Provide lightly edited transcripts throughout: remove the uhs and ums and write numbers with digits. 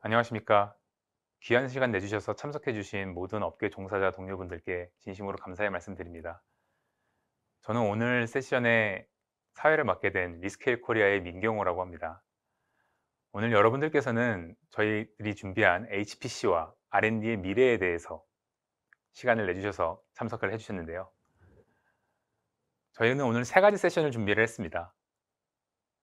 안녕하십니까. 귀한 시간 내주셔서 참석해주신 모든 업계 종사자 동료분들께 진심으로 감사의 말씀드립니다. 저는 오늘 세션에 사회를 맡게 된 리스케일 코리아의 민경호라고 합니다. 오늘 여러분들께서는 저희들이 준비한 HPC와 R&D의 미래에 대해서 시간을 내주셔서 참석을 해주셨는데요. 저희는 오늘 세 가지 세션을 준비를 했습니다.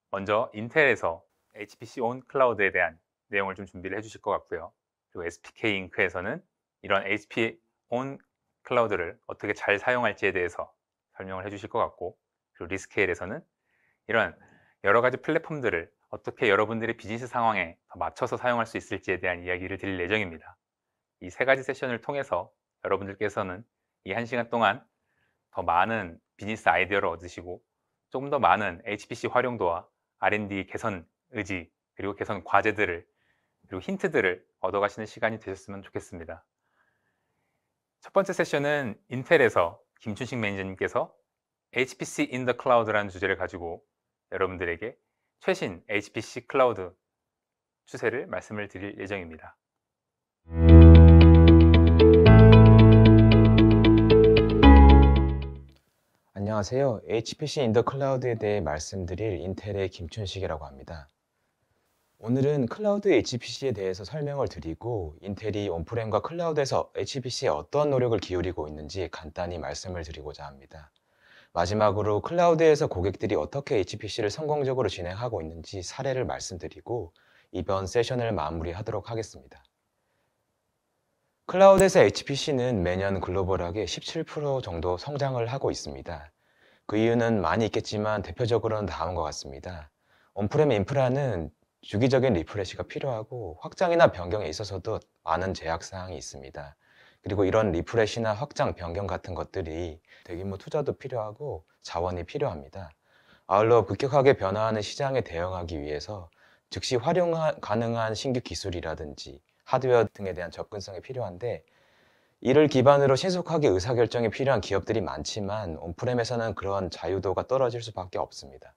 먼저 인텔에서 HPC 온 클라우드에 대한 내용을 좀 준비를 해주실 것 같고요. 그리고 SPK 잉크에서는 이런 HP 온 클라우드를 어떻게 잘 사용할지에 대해서 설명을 해주실 것 같고, 그리고 리스케일에서는 이런 여러 가지 플랫폼들을 어떻게 여러분들의 비즈니스 상황에 더 맞춰서 사용할 수 있을지에 대한 이야기를 드릴 예정입니다. 이 세 가지 세션을 통해서 여러분들께서는 이 1시간 동안 더 많은 비즈니스 아이디어를 얻으시고 조금 더 많은 HPC 활용도와 R&D 개선 의지, 그리고 개선 과제들을, 그리고 힌트들을 얻어가시는 시간이 되셨으면 좋겠습니다. 첫 번째 세션은 인텔에서 김춘식 매니저님께서 HPC in the Cloud라는 주제를 가지고 여러분들에게 최신 HPC 클라우드 추세를 말씀을 드릴 예정입니다. 안녕하세요. HPC in the Cloud에 대해 말씀드릴 인텔의 김춘식이라고 합니다. 오늘은 클라우드 HPC에 대해서 설명을 드리고 인텔이 온프렘과 클라우드에서 HPC에 어떤 노력을 기울이고 있는지 간단히 말씀을 드리고자 합니다. 마지막으로 클라우드에서 고객들이 어떻게 HPC를 성공적으로 진행하고 있는지 사례를 말씀드리고 이번 세션을 마무리하도록 하겠습니다. 클라우드에서 HPC는 매년 글로벌하게 17% 정도 성장을 하고 있습니다. 그 이유는 많이 있겠지만 대표적으로는 다음과 같습니다. 온프렘 인프라는 주기적인 리프레시가 필요하고 확장이나 변경에 있어서도 많은 제약사항이 있습니다. 그리고 이런 리프레시나 확장, 변경 같은 것들이 대규모 투자도 필요하고 자원이 필요합니다. 아울러 급격하게 변화하는 시장에 대응하기 위해서 즉시 활용 가능한 신규 기술이라든지 하드웨어 등에 대한 접근성이 필요한데 이를 기반으로 신속하게 의사결정이 필요한 기업들이 많지만 온프렘에서는 그런 자유도가 떨어질 수밖에 없습니다.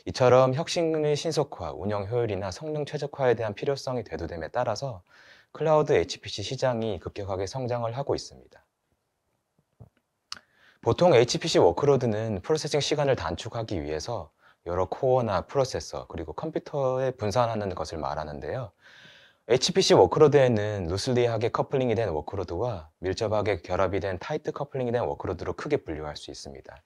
이처럼 혁신의 신속화, 운영 효율이나 성능 최적화에 대한 필요성이 대두됨에 따라서 클라우드 HPC 시장이 급격하게 성장을 하고 있습니다. 보통 HPC 워크로드는 프로세싱 시간을 단축하기 위해서 여러 코어나 프로세서 그리고 컴퓨터에 분산하는 것을 말하는데요. HPC 워크로드에는 루슬리하게 커플링이 된 워크로드와 밀접하게 결합이 된 타이트 커플링이 된 워크로드로 크게 분류할 수 있습니다.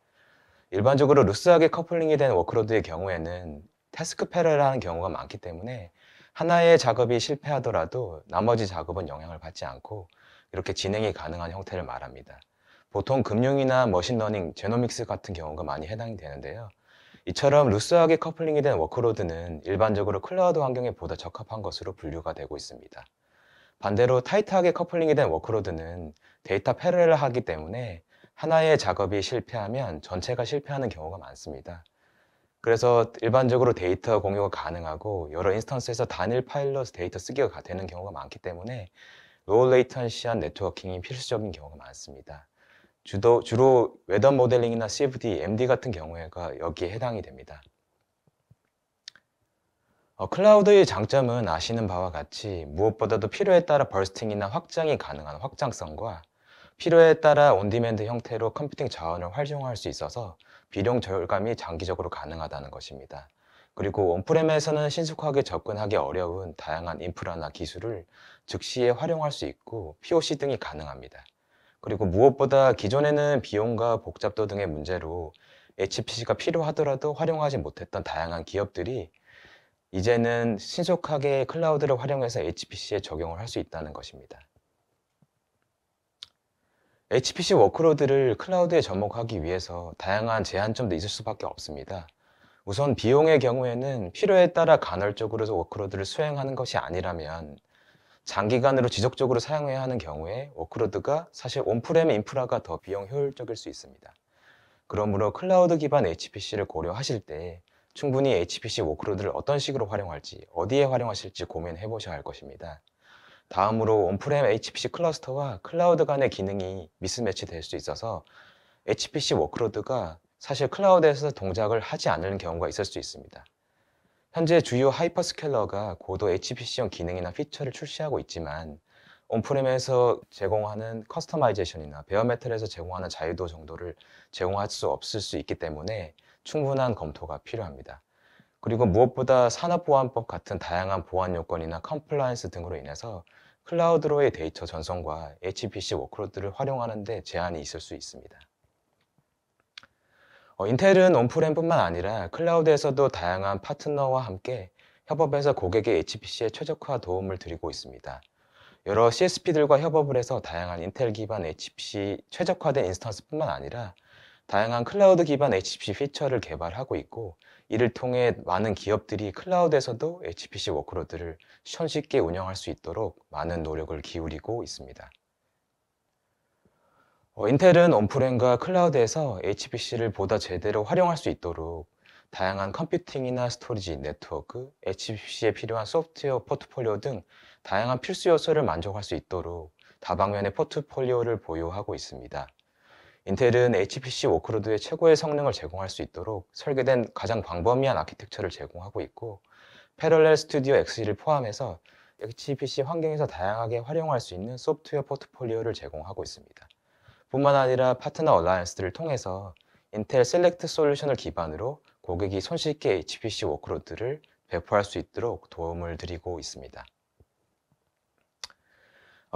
일반적으로 루스하게 커플링이 된 워크로드의 경우에는 태스크 패럴하는 경우가 많기 때문에 하나의 작업이 실패하더라도 나머지 작업은 영향을 받지 않고 이렇게 진행이 가능한 형태를 말합니다. 보통 금융이나 머신러닝, 제노믹스 같은 경우가 많이 해당이 되는데요. 이처럼 루스하게 커플링이 된 워크로드는 일반적으로 클라우드 환경에 보다 적합한 것으로 분류가 되고 있습니다. 반대로 타이트하게 커플링이 된 워크로드는 데이터 패러렐을 하기 때문에 하나의 작업이 실패하면 전체가 실패하는 경우가 많습니다. 그래서 일반적으로 데이터 공유가 가능하고 여러 인스턴스에서 단일 파일로 데이터 쓰기가 되는 경우가 많기 때문에 로우 레이턴시한 네트워킹이 필수적인 경우가 많습니다. 주로 웨더 모델링이나 CFD, MD 같은 경우가 여기에 해당이 됩니다. 클라우드의 장점은 아시는 바와 같이 무엇보다도 필요에 따라 버스팅이나 확장이 가능한 확장성과 필요에 따라 온디맨드 형태로 컴퓨팅 자원을 활용할 수 있어서 비용 절감이 장기적으로 가능하다는 것입니다. 그리고 온프렘에서는 신속하게 접근하기 어려운 다양한 인프라나 기술을 즉시에 활용할 수 있고 POC 등이 가능합니다. 그리고 무엇보다 기존에는 비용과 복잡도 등의 문제로 HPC가 필요하더라도 활용하지 못했던 다양한 기업들이 이제는 신속하게 클라우드를 활용해서 HPC에 적용을 할 수 있다는 것입니다. HPC 워크로드를 클라우드에 접목하기 위해서 다양한 제한점도 있을 수밖에 없습니다. 우선 비용의 경우에는 필요에 따라 간헐적으로 워크로드를 수행하는 것이 아니라면 장기간으로 지속적으로 사용해야 하는 경우에 워크로드가 사실 온프렘 인프라가 더 비용 효율적일 수 있습니다. 그러므로 클라우드 기반 HPC를 고려하실 때 충분히 HPC 워크로드를 어떤 식으로 활용할지, 어디에 활용하실지 고민해 보셔야 할 것입니다. 다음으로 온프렘 HPC 클러스터와 클라우드 간의 기능이 미스매치 될 수 있어서 HPC 워크로드가 사실 클라우드에서 동작을 하지 않는 경우가 있을 수 있습니다. 현재 주요 하이퍼스케일러가 고도 HPC형 기능이나 피처를 출시하고 있지만 온프렘에서 제공하는 커스터마이제이션이나 베어메탈에서 제공하는 자유도 정도를 제공할 수 없을 수 있기 때문에 충분한 검토가 필요합니다. 그리고 무엇보다 산업보안법 같은 다양한 보안 요건이나 컴플라이언스 등으로 인해서 클라우드로의 데이터 전송과 HPC 워크로드를 활용하는 데 제한이 있을 수 있습니다. 인텔은 온프렘뿐만 아니라 클라우드에서도 다양한 파트너와 함께 협업해서 고객의 HPC의 최적화 도움을 드리고 있습니다. 여러 CSP들과 협업을 해서 다양한 인텔 기반 HPC 최적화된 인스턴스뿐만 아니라 다양한 클라우드 기반 HPC 피처를 개발하고 있고, 이를 통해 많은 기업들이 클라우드에서도 HPC 워크로드를 손쉽게 운영할 수 있도록 많은 노력을 기울이고 있습니다. 인텔은 온프렘과 클라우드에서 HPC를 보다 제대로 활용할 수 있도록 다양한 컴퓨팅이나 스토리지, 네트워크, HPC에 필요한 소프트웨어 포트폴리오 등 다양한 필수 요소를 만족할 수 있도록 다방면의 포트폴리오를 보유하고 있습니다. 인텔은 HPC 워크로드의 최고의 성능을 제공할 수 있도록 설계된 가장 광범위한 아키텍처를 제공하고 있고, 패럴렐 스튜디오 X를 포함해서 HPC 환경에서 다양하게 활용할 수 있는 소프트웨어 포트폴리오를 제공하고 있습니다. 뿐만 아니라 파트너 얼라이언스들을 통해서 인텔 셀렉트 솔루션을 기반으로 고객이 손쉽게 HPC 워크로드를 배포할 수 있도록 도움을 드리고 있습니다.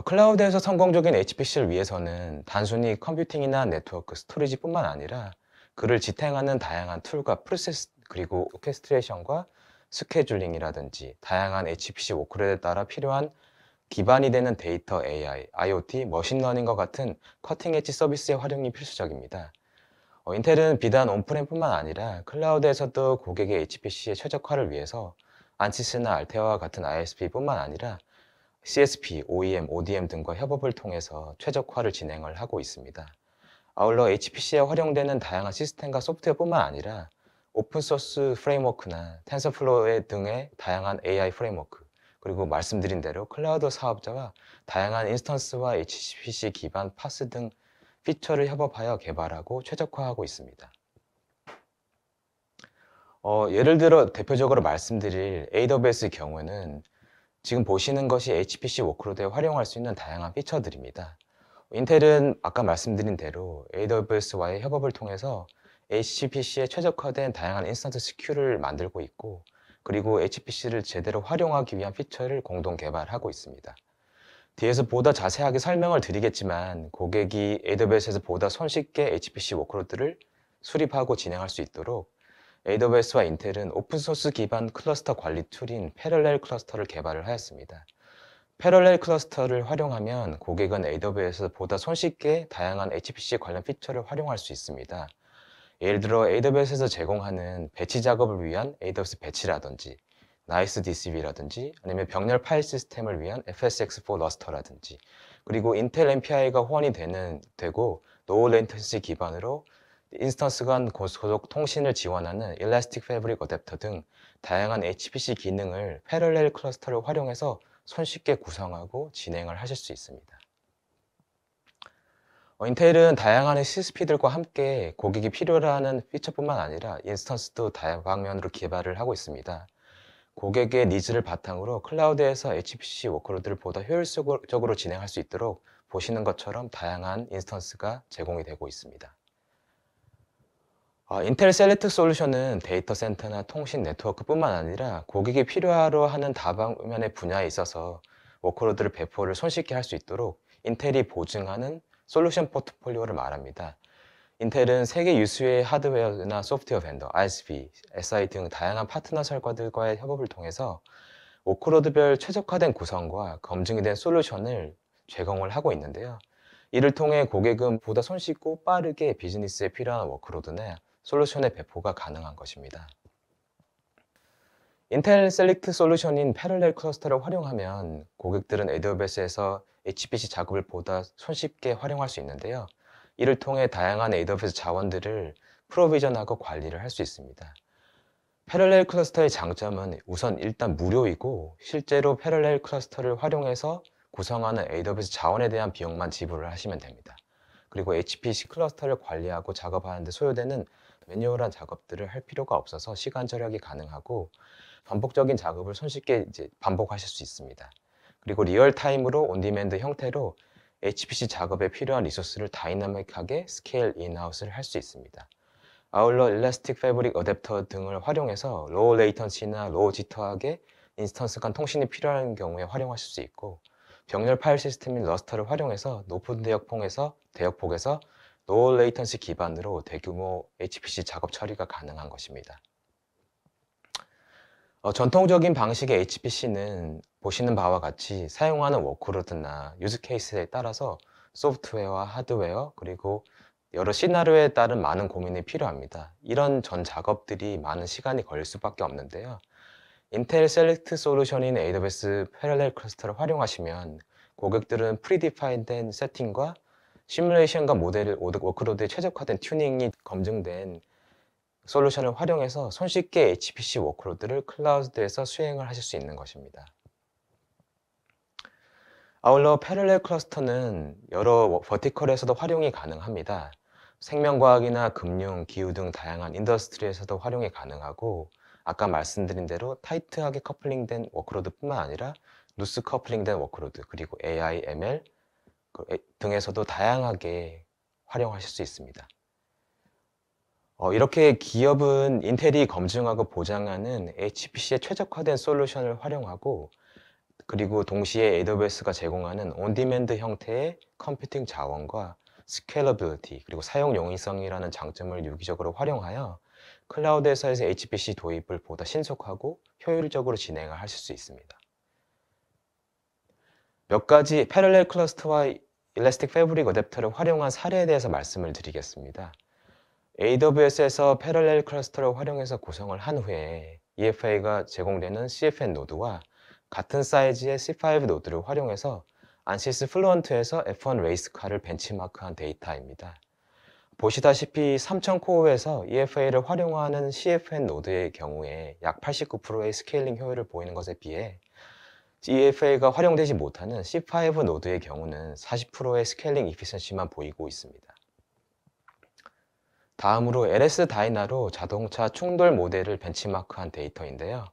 클라우드에서 성공적인 HPC를 위해서는 단순히 컴퓨팅이나 네트워크, 스토리지뿐만 아니라 그를 지탱하는 다양한 툴과 프로세스, 그리고 오케스트레이션과 스케줄링이라든지 다양한 HPC 워크로드에 따라 필요한 기반이 되는 데이터 AI, IoT, 머신러닝과 같은 커팅 엣지 서비스의 활용이 필수적입니다. 인텔은 비단 온프렘뿐만 아니라 클라우드에서도 고객의 HPC의 최적화를 위해서 안시스나 알테아와 같은 ISP뿐만 아니라 CSP, OEM, ODM 등과 협업을 통해서 최적화를 진행을 하고 있습니다. 아울러 HPC에 활용되는 다양한 시스템과 소프트웨어뿐만 아니라 오픈소스 프레임워크나 텐서플로우 등의 다양한 AI 프레임워크, 그리고 말씀드린 대로 클라우드 사업자와 다양한 인스턴스와 HPC 기반 파스 등 피처를 협업하여 개발하고 최적화하고 있습니다. 예를 들어 대표적으로 말씀드릴 AWS의 경우는 지금 보시는 것이 HPC 워크로드에 활용할 수 있는 다양한 피처들입니다. 인텔은 아까 말씀드린 대로 AWS와의 협업을 통해서 HPC에 최적화된 다양한 인스턴스 스큐를 만들고 있고, 그리고 HPC를 제대로 활용하기 위한 피처를 공동 개발하고 있습니다. 뒤에서 보다 자세하게 설명을 드리겠지만 고객이 AWS에서 보다 손쉽게 HPC 워크로드를 수립하고 진행할 수 있도록 AWS와 인텔은 오픈소스 기반 클러스터 관리 툴인 패럴렐 클러스터를 개발을 하였습니다. 패럴렐 클러스터를 활용하면 고객은 AWS에서 보다 손쉽게 다양한 HPC 관련 피처를 활용할 수 있습니다. 예를 들어 AWS에서 제공하는 배치 작업을 위한 AWS 배치라든지 나이스 DCB라든지 아니면 병렬 파일 시스템을 위한 FSx4 러스터라든지, 그리고 인텔 MPI가 호환이 되고 노 레이턴시 기반으로 인스턴스 간 고속 통신을 지원하는 일라스틱 패브릭 어댑터 등 다양한 HPC 기능을 패럴렐 클러스터를 활용해서 손쉽게 구성하고 진행을 하실 수 있습니다. 인텔은 다양한 CSP들과 함께 고객이 필요로 하는 피처뿐만 아니라 인스턴스도 다방면으로 개발을 하고 있습니다. 고객의 니즈를 바탕으로 클라우드에서 HPC 워크로드를 보다 효율적으로 진행할 수 있도록 보시는 것처럼 다양한 인스턴스가 제공이 되고 있습니다. 인텔 셀렉트 솔루션은 데이터 센터나 통신 네트워크뿐만 아니라 고객이 필요하러 하는 다방면의 분야에 있어서 워크로드를 배포를 손쉽게 할 수 있도록 인텔이 보증하는 솔루션 포트폴리오를 말합니다. 인텔은 세계 유수의 하드웨어나 소프트웨어 벤더, ISV, SI 등 다양한 파트너 설과들과의 협업을 통해서 워크로드별 최적화된 구성과 검증이 된 솔루션을 제공을 하고 있는데요. 이를 통해 고객은 보다 손쉽고 빠르게 비즈니스에 필요한 워크로드나 솔루션의 배포가 가능한 것입니다. 인텔 셀렉트 솔루션인 패럴렐 클러스터를 활용하면 고객들은 AWS에서 HPC 작업을 보다 손쉽게 활용할 수 있는데요. 이를 통해 다양한 AWS 자원들을 프로비전하고 관리를 할 수 있습니다. 패럴렐 클러스터의 장점은 우선 일단 무료이고, 실제로 패럴렐 클러스터를 활용해서 구성하는 AWS 자원에 대한 비용만 지불을 하시면 됩니다. 그리고 HPC 클러스터를 관리하고 작업하는 데 소요되는 매뉴얼한 작업들을 할 필요가 없어서 시간 절약이 가능하고, 반복적인 작업을 손쉽게 이제 반복하실 수 있습니다. 그리고 리얼타임으로 온디맨드 형태로 HPC 작업에 필요한 리소스를 다이나믹하게 스케일 인하우스를 할 수 있습니다. 아울러 일라스틱 패브릭 어댑터 등을 활용해서 로우 레이턴시나 로우 지터하게 인스턴스 간 통신이 필요한 경우에 활용하실 수 있고, 병렬 파일 시스템인 러스터를 활용해서 높은 대역폭에서 로우 레이턴시 기반으로 대규모 HPC 작업 처리가 가능한 것입니다. 전통적인 방식의 HPC는 보시는 바와 같이 사용하는 워크로드나 유즈 케이스에 따라서 소프트웨어와 하드웨어 그리고 여러 시나리오에 따른 많은 고민이 필요합니다. 이런 전 작업들이 많은 시간이 걸릴 수밖에 없는데요. 인텔 셀렉트 솔루션인 AWS 패러렐 클러스터를 활용하시면 고객들은 프리디파인된 세팅과 시뮬레이션과 모델 워크로드에 최적화된 튜닝이 검증된 솔루션을 활용해서 손쉽게 HPC 워크로드를 클라우드에서 수행을 하실 수 있는 것입니다. 아울러 패러렐 클러스터는 여러 버티컬에서도 활용이 가능합니다. 생명과학이나 금융, 기후 등 다양한 인더스트리에서도 활용이 가능하고, 아까 말씀드린 대로 타이트하게 커플링된 워크로드뿐만 아니라 루스 커플링된 워크로드, 그리고 AI, ML 등에서도 다양하게 활용하실 수 있습니다. 이렇게 기업은 인텔이 검증하고 보장하는 HPC에 최적화된 솔루션을 활용하고, 그리고 동시에 AWS가 제공하는 온디맨드 형태의 컴퓨팅 자원과 스케일러빌리티 그리고 사용 용이성이라는 장점을 유기적으로 활용하여 클라우드에서의 HPC 도입을 보다 신속하고 효율적으로 진행을 하실 수 있습니다. 몇 가지 패러렐 클러스터와 일라스틱 패브릭 어댑터를 활용한 사례에 대해서 말씀을 드리겠습니다. AWS에서 패러렐 클러스터를 활용해서 구성을 한 후에 EFA가 제공되는 CFN 노드와 같은 사이즈의 C5 노드를 활용해서 안시스 플루언트에서 F1 레이스카를 벤치마크한 데이터입니다. 보시다시피 3000코어에서 EFA를 활용하는 CFN 노드의 경우에 약 89%의 스케일링 효율을 보이는 것에 비해 EFA가 활용되지 못하는 C5 노드의 경우는 40%의 스케일링 이피션시만 보이고 있습니다. 다음으로 LS 다이나로 자동차 충돌 모델을 벤치마크한 데이터인데요.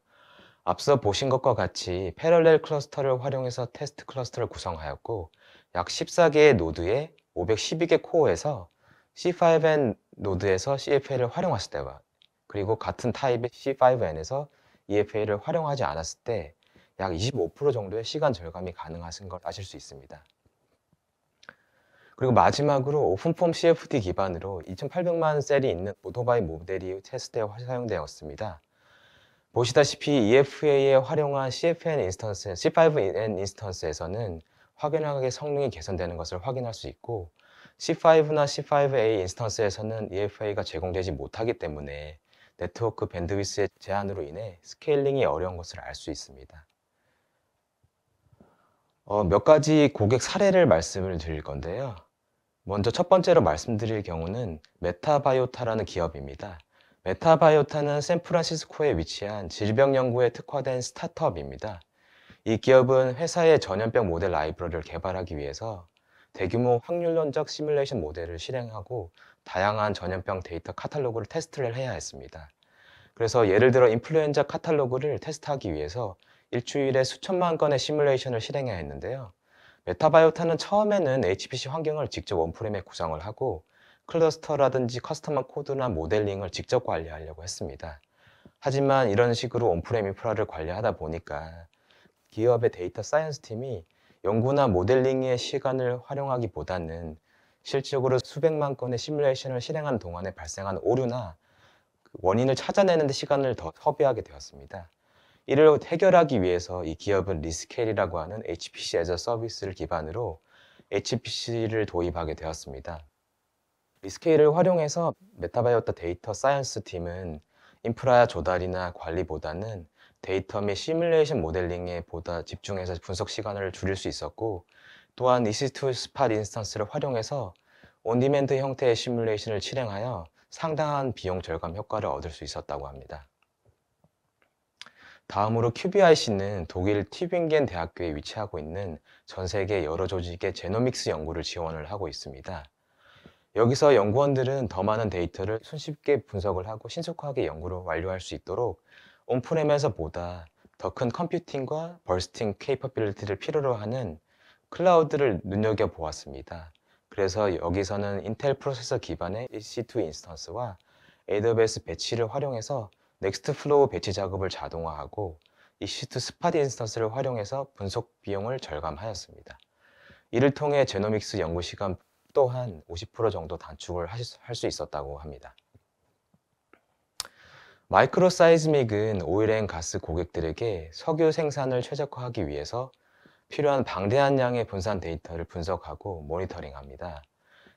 앞서 보신 것과 같이 패러렐 클러스터를 활용해서 테스트 클러스터를 구성하였고, 약 14개의 노드에 512개 코어에서 C5N 노드에서 CFA를 활용했을 때와 그리고 같은 타입의 C5N에서 EFA를 활용하지 않았을 때 약 25% 정도의 시간 절감이 가능하신 걸 아실 수 있습니다. 그리고 마지막으로 오픈폼 CFD 기반으로 2,800만 셀이 있는 오토바이 모델이 테스트에 사용되었습니다. 보시다시피 EFA에 활용한 CFN 인스턴스, C5N 인스턴스에서는 확연하게 성능이 개선되는 것을 확인할 수 있고, C5나 C5A 인스턴스에서는 EFA가 제공되지 못하기 때문에 네트워크 밴드위스의 제한으로 인해 스케일링이 어려운 것을 알 수 있습니다. 몇 가지 고객 사례를 말씀을 드릴 건데요. 먼저 첫 번째로 말씀드릴 경우는 메타바이오타라는 기업입니다. 메타바이오타는 샌프란시스코에 위치한 질병 연구에 특화된 스타트업입니다. 이 기업은 회사의 전염병 모델 라이브러리를 개발하기 위해서 대규모 확률론적 시뮬레이션 모델을 실행하고 다양한 전염병 데이터 카탈로그를 테스트를 해야 했습니다. 그래서 예를 들어 인플루엔자 카탈로그를 테스트하기 위해서 일주일에 수천만 건의 시뮬레이션을 실행해야 했는데요. 메타바이오타는 처음에는 HPC 환경을 직접 원프레임에 구성을 하고 클러스터라든지 커스텀한 코드나 모델링을 직접 관리하려고 했습니다. 하지만 이런 식으로 온프레임 인프라를 관리하다 보니까 기업의 데이터 사이언스 팀이 연구나 모델링의 시간을 활용하기보다는 실질적으로 수백만 건의 시뮬레이션을 실행하는 동안에 발생한 오류나 원인을 찾아내는 데 시간을 더 허비하게 되었습니다. 이를 해결하기 위해서 이 기업은 리스케일이라고 하는 HPC as a Service를 기반으로 HPC를 도입하게 되었습니다. 리스케일을 활용해서 메타바이오타 데이터 사이언스 팀은 인프라 조달이나 관리보다는 데이터 및 시뮬레이션 모델링에 보다 집중해서 분석 시간을 줄일 수 있었고, 또한 EC2 스팟 인스턴스를 활용해서 온디맨드 형태의 시뮬레이션을 실행하여 상당한 비용 절감 효과를 얻을 수 있었다고 합니다. 다음으로 QBIC는 독일 튜빙겐 대학교에 위치하고 있는 전 세계 여러 조직의 제노믹스 연구를 지원을 하고 있습니다. 여기서 연구원들은 더 많은 데이터를 손쉽게 분석을 하고 신속하게 연구를 완료할 수 있도록 온프렘에서보다 더 큰 컴퓨팅과 버스팅 케이퍼빌리티를 필요로 하는 클라우드를 눈여겨보았습니다. 그래서 여기서는 인텔 프로세서 기반의 EC2 인스턴스와 AWS 배치를 활용해서 넥스트플로우 배치 작업을 자동화하고 EC2 스팟 인스턴스를 활용해서 분석 비용을 절감하였습니다. 이를 통해 제노믹스 연구 시간 또한 50% 정도 단축을 할 수 있었다고 합니다. 마이크로 사이즈믹은 오일 앤 가스 고객들에게 석유 생산을 최적화하기 위해서 필요한 방대한 양의 분산 데이터를 분석하고 모니터링합니다.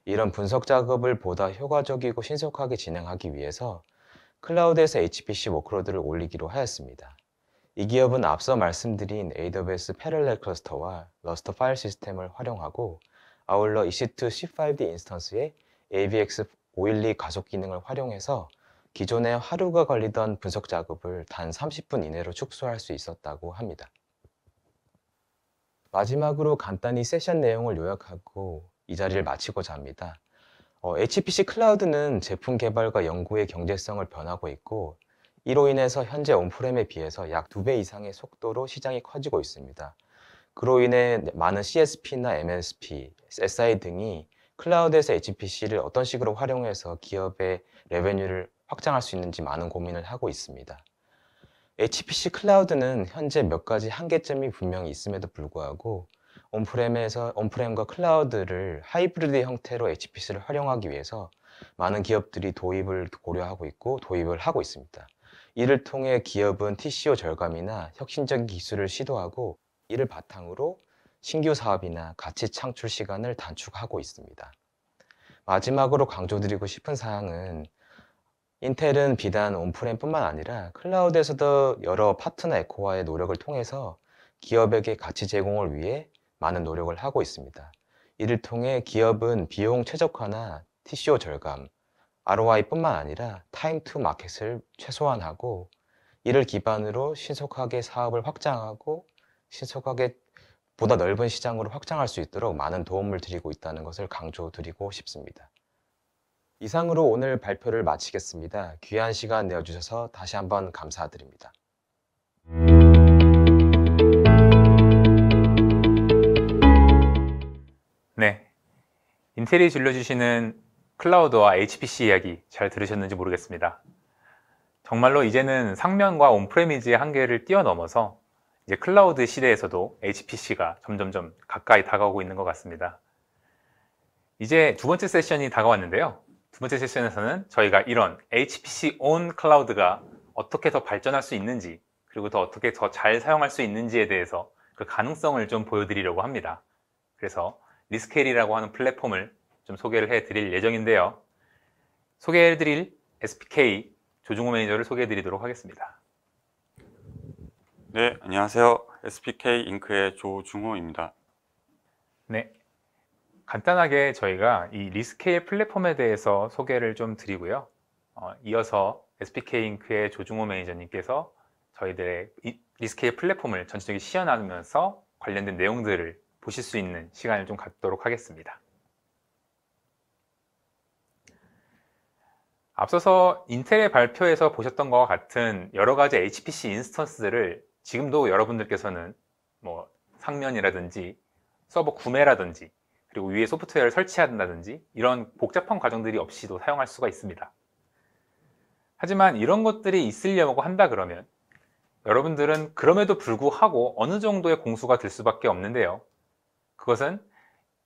이런 분석 작업을 보다 효과적이고 신속하게 진행하기 위해서 클라우드에서 HPC 워크로드를 올리기로 하였습니다. 이 기업은 앞서 말씀드린 AWS 패럴렐 클러스터와 러스터 파일 시스템을 활용하고 아울러 EC2 C5D 인스턴스의 AVX 512 가속 기능을 활용해서 기존에 하루가 걸리던 분석 작업을 단 30분 이내로 축소할 수 있었다고 합니다. 마지막으로 간단히 세션 내용을 요약하고 이 자리를 마치고자 합니다. HPC 클라우드는 제품 개발과 연구의 경제성을 변하고 있고 이로 인해서 현재 온프렘에 비해서 약 2배 이상의 속도로 시장이 커지고 있습니다. 그로 인해 많은 CSP나 MSP, SI 등이 클라우드에서 HPC를 어떤 식으로 활용해서 기업의 레베뉴를 확장할 수 있는지 많은 고민을 하고 있습니다. HPC 클라우드는 현재 몇 가지 한계점이 분명히 있음에도 불구하고 온프렘과 클라우드를 하이브리드 형태로 HPC를 활용하기 위해서 많은 기업들이 도입을 고려하고 있고 도입을 하고 있습니다. 이를 통해 기업은 TCO 절감이나 혁신적인 기술을 시도하고 이를 바탕으로 신규 사업이나 가치 창출 시간을 단축하고 있습니다. 마지막으로 강조드리고 싶은 사항은 인텔은 비단 온프렘뿐만 아니라 클라우드에서도 여러 파트너 에코와의 노력을 통해서 기업에게 가치 제공을 위해 많은 노력을 하고 있습니다. 이를 통해 기업은 비용 최적화나 TCO 절감, ROI뿐만 아니라 타임 투 마켓을 최소화하고 이를 기반으로 신속하게 사업을 확장하고 신속하게 보다 넓은 시장으로 확장할 수 있도록 많은 도움을 드리고 있다는 것을 강조드리고 싶습니다. 이상으로 오늘 발표를 마치겠습니다. 귀한 시간 내어주셔서 다시 한번 감사드립니다. 네, 인텔이 들려주시는 클라우드와 HPC 이야기 잘 들으셨는지 모르겠습니다. 정말로 이제는 상면과 온프레미즈의 한계를 뛰어넘어서 이제 클라우드 시대에서도 HPC가 점점점 가까이 다가오고 있는 것 같습니다. 이제 두 번째 세션이 다가왔는데요. 두 번째 세션에서는 저희가 이런 HPC on 클라우드가 어떻게 더 발전할 수 있는지 그리고 어떻게 더 잘 사용할 수 있는지에 대해서 그 가능성을 좀 보여드리려고 합니다. 그래서 리스케일이라고 하는 플랫폼을 좀 소개를 해드릴 예정인데요. 소개해드릴 SPK 조중호 매니저를 소개해드리도록 하겠습니다. 네, 안녕하세요. SPK 잉크의 조중호입니다. 네, 간단하게 저희가 이 리스케일 플랫폼에 대해서 소개를 좀 드리고요. 이어서 SPK 잉크의 조중호 매니저님께서 저희들의 이 리스케일 플랫폼을 전체적인 시연 나누면서 관련된 내용들을 보실 수 있는 시간을 좀 갖도록 하겠습니다. 앞서서 인텔의 발표에서 보셨던 것과 같은 여러 가지 HPC 인스턴스들을 지금도 여러분들께서는 뭐 상면이라든지 서버 구매라든지 그리고 위에 소프트웨어를 설치한다든지 이런 복잡한 과정들이 없이도 사용할 수가 있습니다. 하지만 이런 것들이 있으려고 한다 그러면 여러분들은 그럼에도 불구하고 어느 정도의 공수가 들 수밖에 없는데요. 그것은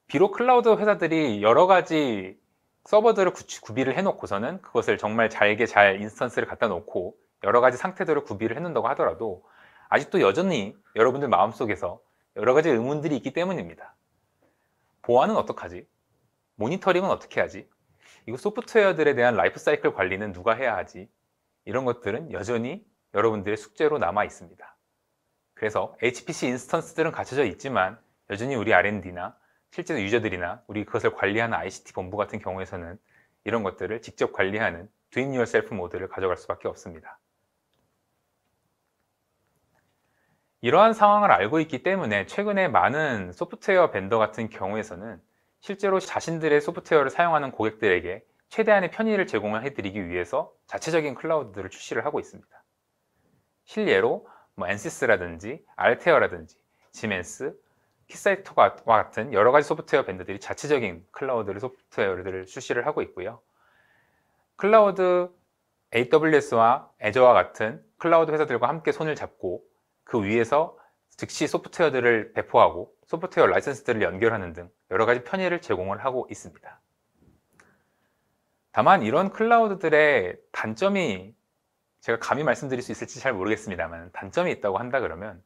비록 클라우드 회사들이 여러 가지 서버들을 구비를 해놓고서는 그것을 정말 잘게 잘 인스턴스를 갖다 놓고 여러 가지 상태들을 구비를 해놓는다고 하더라도 아직도 여전히 여러분들 마음속에서 여러 가지 의문들이 있기 때문입니다. 보안은 어떡하지? 모니터링은 어떻게 하지? 이거 소프트웨어들에 대한 라이프 사이클 관리는 누가 해야 하지? 이런 것들은 여전히 여러분들의 숙제로 남아 있습니다. 그래서 HPC 인스턴스들은 갖춰져 있지만 여전히 우리 R&D나 실제 유저들이나 우리 그것을 관리하는 ICT 본부 같은 경우에서는 이런 것들을 직접 관리하는 Do it yourself 모드를 가져갈 수밖에 없습니다. 이러한 상황을 알고 있기 때문에 최근에 많은 소프트웨어 벤더 같은 경우에서는 실제로 자신들의 소프트웨어를 사용하는 고객들에게 최대한의 편의를 제공을 해드리기 위해서 자체적인 클라우드들을 출시를 하고 있습니다. 실례로 뭐 엔시스라든지 알테어라든지 지멘스, 키사이토와 같은 여러 가지 소프트웨어 벤더들이 자체적인 클라우드 소프트웨어들을 출시를 하고 있고요. 클라우드 AWS와 애저와 같은 클라우드 회사들과 함께 손을 잡고 그 위에서 즉시 소프트웨어들을 배포하고 소프트웨어 라이선스들을 연결하는 등 여러 가지 편의를 제공을 하고 있습니다. 다만 이런 클라우드들의 단점이 제가 감히 말씀드릴 수 있을지 잘 모르겠습니다만 단점이 있다고 한다 그러면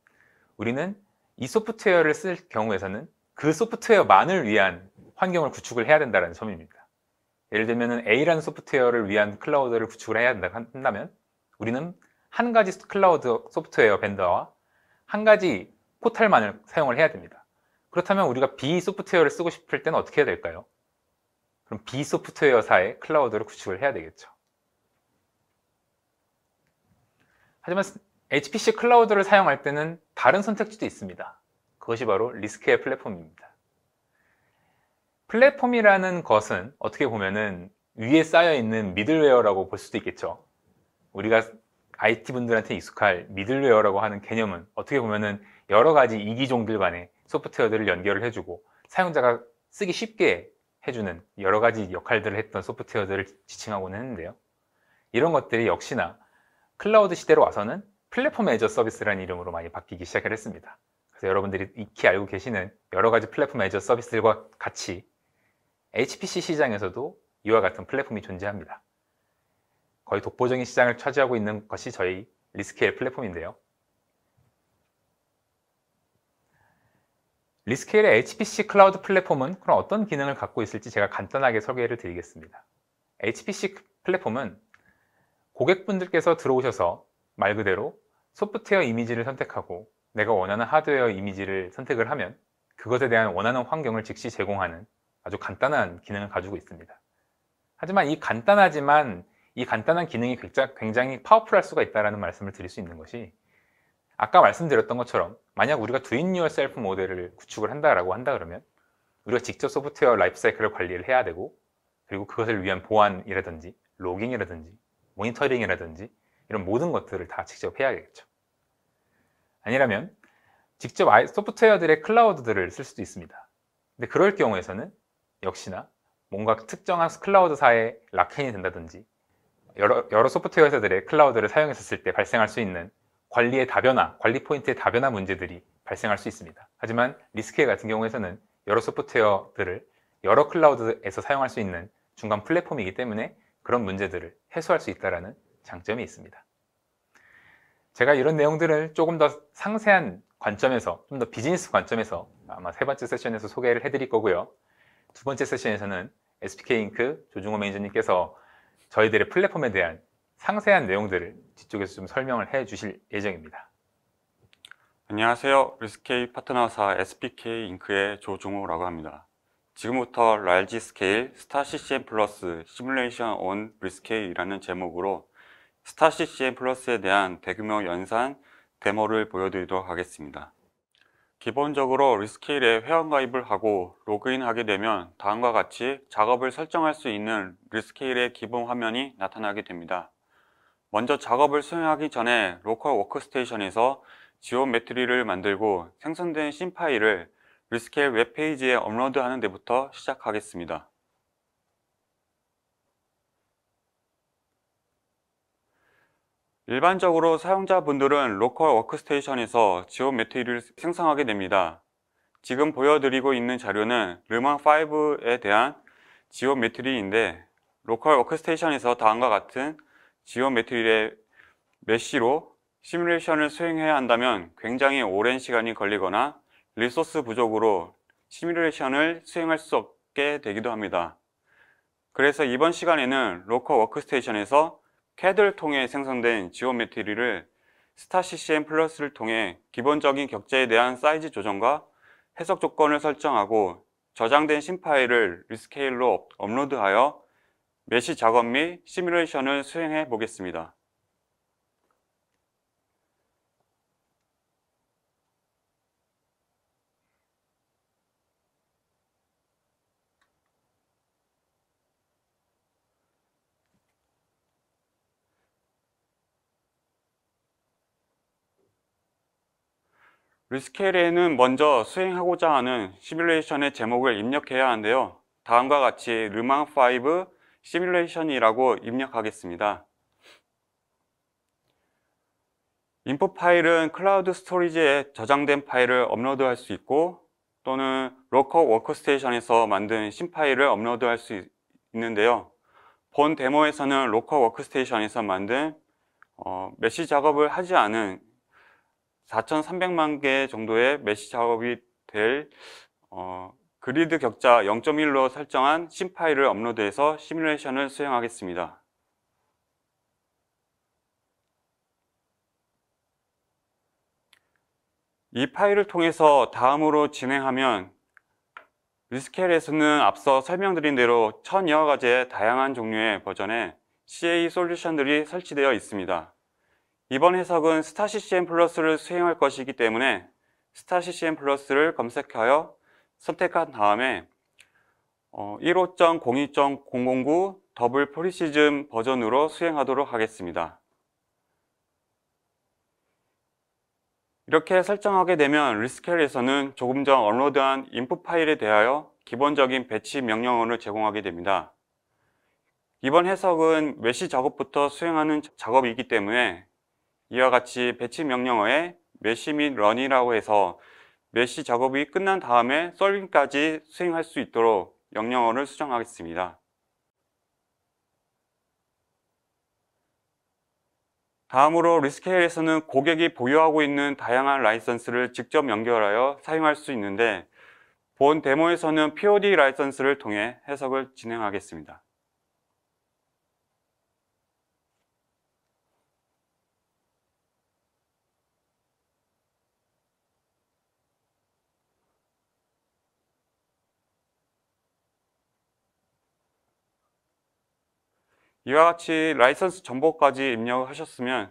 우리는 이 소프트웨어를 쓸 경우에서는 그 소프트웨어만을 위한 환경을 구축을 해야 된다는 점입니다. 예를 들면 A라는 소프트웨어를 위한 클라우드를 구축을 해야 한다면 우리는 한 가지 클라우드 소프트웨어 벤더와 한 가지 포탈만을 사용을 해야 됩니다. 그렇다면 우리가 B 소프트웨어를 쓰고 싶을 때는 어떻게 해야 될까요? 그럼 B 소프트웨어사의 클라우드를 구축을 해야 되겠죠. 하지만 HPC 클라우드를 사용할 때는 다른 선택지도 있습니다. 그것이 바로 리스케일 플랫폼입니다. 플랫폼이라는 것은 어떻게 보면은 위에 쌓여있는 미들웨어라고 볼 수도 있겠죠. 우리가 IT분들한테 익숙할 미들웨어라고 하는 개념은 어떻게 보면은 여러 가지 이기종들 간의 소프트웨어들을 연결을 해주고 사용자가 쓰기 쉽게 해주는 여러 가지 역할들을 했던 소프트웨어들을 지칭하고는 했는데요. 이런 것들이 역시나 클라우드 시대로 와서는 플랫폼 애저 서비스라는 이름으로 많이 바뀌기 시작을 했습니다. 그래서 여러분들이 익히 알고 계시는 여러 가지 플랫폼 애저 서비스들과 같이 HPC 시장에서도 이와 같은 플랫폼이 존재합니다. 거의 독보적인 시장을 차지하고 있는 것이 저희 리스케일 플랫폼인데요. 리스케일의 HPC 클라우드 플랫폼은 그럼 어떤 기능을 갖고 있을지 제가 간단하게 소개를 드리겠습니다. HPC 플랫폼은 고객분들께서 들어오셔서 말 그대로 소프트웨어 이미지를 선택하고 내가 원하는 하드웨어 이미지를 선택을 하면 그것에 대한 원하는 환경을 즉시 제공하는 아주 간단한 기능을 가지고 있습니다. 하지만 이 간단한 기능이 굉장히 파워풀할 수가 있다는 말씀을 드릴 수 있는 것이 아까 말씀드렸던 것처럼 만약 우리가 Do It Yourself 모델을 구축을 한다고 그러면 우리가 직접 소프트웨어 라이프 사이클을 관리를 해야 되고 그리고 그것을 위한 보안이라든지 로깅이라든지 모니터링이라든지 이런 모든 것들을 다 직접 해야겠죠. 아니라면 직접 소프트웨어들의 클라우드들을 쓸 수도 있습니다. 근데 그럴 경우에서는 역시나 뭔가 특정한 클라우드사에 락인이 된다든지 여러 소프트웨어 회사들의 클라우드를 사용했을 때 발생할 수 있는 관리 포인트의 다변화 문제들이 발생할 수 있습니다. 하지만 리스케일 같은 경우에서는 여러 소프트웨어들을 여러 클라우드에서 사용할 수 있는 중간 플랫폼이기 때문에 그런 문제들을 해소할 수 있다는 장점이 있습니다. 제가 이런 내용들을 조금 더 상세한 관점에서, 좀 더 비즈니스 관점에서 아마 세 번째 세션에서 소개를 해드릴 거고요. 두 번째 세션에서는 SPK 잉크 조중호 매니저님께서 저희들의 플랫폼에 대한 상세한 내용들을 뒤쪽에서 좀 설명을 해 주실 예정입니다. 안녕하세요. 리스케일 파트너사 SPK 잉크의 조중호라고 합니다. 지금부터 large scale star CCM 플러스 시뮬레이션 on 리스케일이라는 제목으로 스타 CCM 플러스에 대한 대규모 연산 데모를 보여드리도록 하겠습니다. 기본적으로 리스케일에 회원가입을 하고 로그인하게 되면 다음과 같이 작업을 설정할 수 있는 리스케일의 기본 화면이 나타나게 됩니다. 먼저 작업을 수행하기 전에 로컬 워크스테이션에서 지오메트리를 만들고 생성된 씬 파일을 리스케일 웹페이지에 업로드하는 데부터 시작하겠습니다. 일반적으로 사용자분들은 로컬 워크스테이션에서 지오메트리를 생성하게 됩니다. 지금 보여드리고 있는 자료는 르망5에 대한 지오메트리인데 로컬 워크스테이션에서 다음과 같은 지오메트리의 메쉬로 시뮬레이션을 수행해야 한다면 굉장히 오랜 시간이 걸리거나 리소스 부족으로 시뮬레이션을 수행할 수 없게 되기도 합니다. 그래서 이번 시간에는 로컬 워크스테이션에서 CAD를 통해 생성된 지오메트리를 스타 CCM 플러스를 통해 기본적인 격자에 대한 사이즈 조정과 해석 조건을 설정하고 저장된 신 파일을 리스케일로 업로드하여 메시 작업 및 시뮬레이션을 수행해 보겠습니다. 리스케일에는 먼저 수행하고자 하는 시뮬레이션의 제목을 입력해야 하는데요. 다음과 같이 르망5 시뮬레이션이라고 입력하겠습니다. 인풋 파일은 클라우드 스토리지에 저장된 파일을 업로드할 수 있고 또는 로컬 워크스테이션에서 만든 신 파일을 업로드할 수 있는데요. 본 데모에서는 로컬 워크스테이션에서 만든 메시 작업을 하지 않은 4,300만 개 정도의 메시 작업이 될 그리드 격자 0.1로 설정한 신 파일을 업로드해서 시뮬레이션을 수행하겠습니다. 이 파일을 통해서 다음으로 진행하면 리스케일에서는 앞서 설명드린 대로 1000여 가지의 다양한 종류의 버전의 CA 솔루션들이 설치되어 있습니다. 이번 해석은 스타CCM 플러스를 수행할 것이기 때문에 스타CCM 플러스를 검색하여 선택한 다음에 15.02.009 더블 프리시즘 버전으로 수행하도록 하겠습니다. 이렇게 설정하게 되면 리스케일에서는 조금 전 업로드한 인풋 파일에 대하여 기본적인 배치 명령어를 제공하게 됩니다. 이번 해석은 메시 작업부터 수행하는 작업이기 때문에 이와 같이 배치 명령어에 메시 및 런이라고 해서 메시 작업이 끝난 다음에 서빙까지 수행할 수 있도록 명령어를 수정하겠습니다. 다음으로 리스케일에서는 고객이 보유하고 있는 다양한 라이선스를 직접 연결하여 사용할 수 있는데 본 데모에서는 POD 라이선스를 통해 해석을 진행하겠습니다. 이와 같이 라이선스 정보까지 입력하셨으면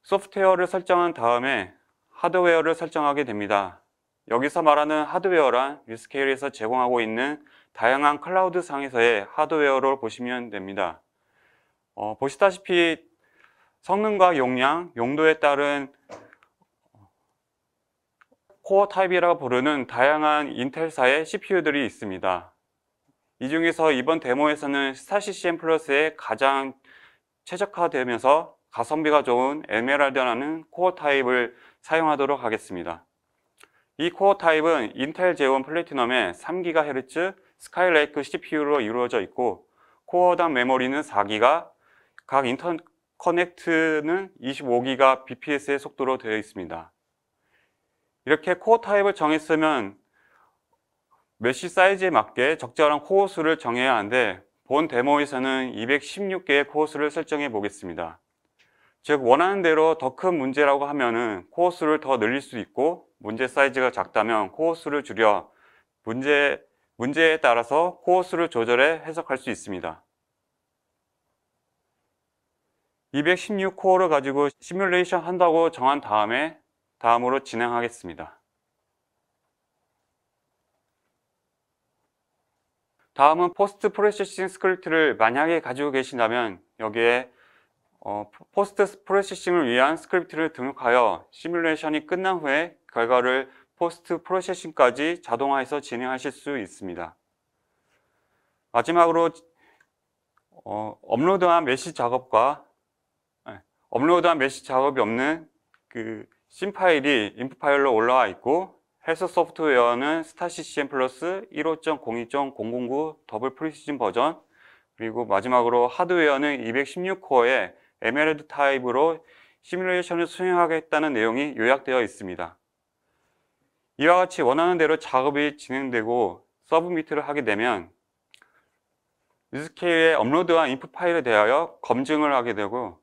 소프트웨어를 설정한 다음에 하드웨어를 설정하게 됩니다. 여기서 말하는 하드웨어란 리스케일에서 제공하고 있는 다양한 클라우드 상에서의 하드웨어로 보시면 됩니다. 보시다시피 성능과 용량, 용도에 따른 코어 타입이라고 부르는 다양한 인텔사의 CPU들이 있습니다. 이 중에서 이번 데모에서는 스타CCM 플러스에 가장 최적화되면서 가성비가 좋은 에메랄드라는 코어 타입을 사용하도록 하겠습니다. 이 코어 타입은 인텔 제온 플래티넘의 3GHz 스카이레이크 CPU로 이루어져 있고 코어당 메모리는 4GB, 각 인터커넥트는 25GBps의 속도로 되어 있습니다. 이렇게 코어 타입을 정했으면 메시 사이즈에 맞게 적절한 코어 수를 정해야 하는데 본 데모에서는 216개의 코어 수를 설정해 보겠습니다. 즉 원하는 대로 더 큰 문제라고 하면은 코어 수를 더 늘릴 수 있고 문제 사이즈가 작다면 코어 수를 줄여 문제에 따라서 코어 수를 조절해 해석할 수 있습니다. 216코어를 가지고 시뮬레이션 한다고 정한 다음에 다음으로 진행하겠습니다. 다음은 포스트 프로세싱 스크립트를 만약에 가지고 계신다면 여기에 포스트 프로세싱을 위한 스크립트를 등록하여 시뮬레이션이 끝난 후에 결과를 포스트 프로세싱까지 자동화해서 진행하실 수 있습니다. 마지막으로 업로드한 메시 작업이 없는 그 신 파일이 인풋 파일로 올라와 있고 해석 소프트웨어는 스타CCM 플러스 15.02.009 더블 프리시즌 버전, 그리고 마지막으로 하드웨어는 216코어의 에메랄드 타입으로 시뮬레이션을 수행하겠다는 내용이 요약되어 있습니다. 이와 같이 원하는 대로 작업이 진행되고 서브미트를 하게 되면 리스케일에 업로드한 인풋 파일에 대하여 검증을 하게 되고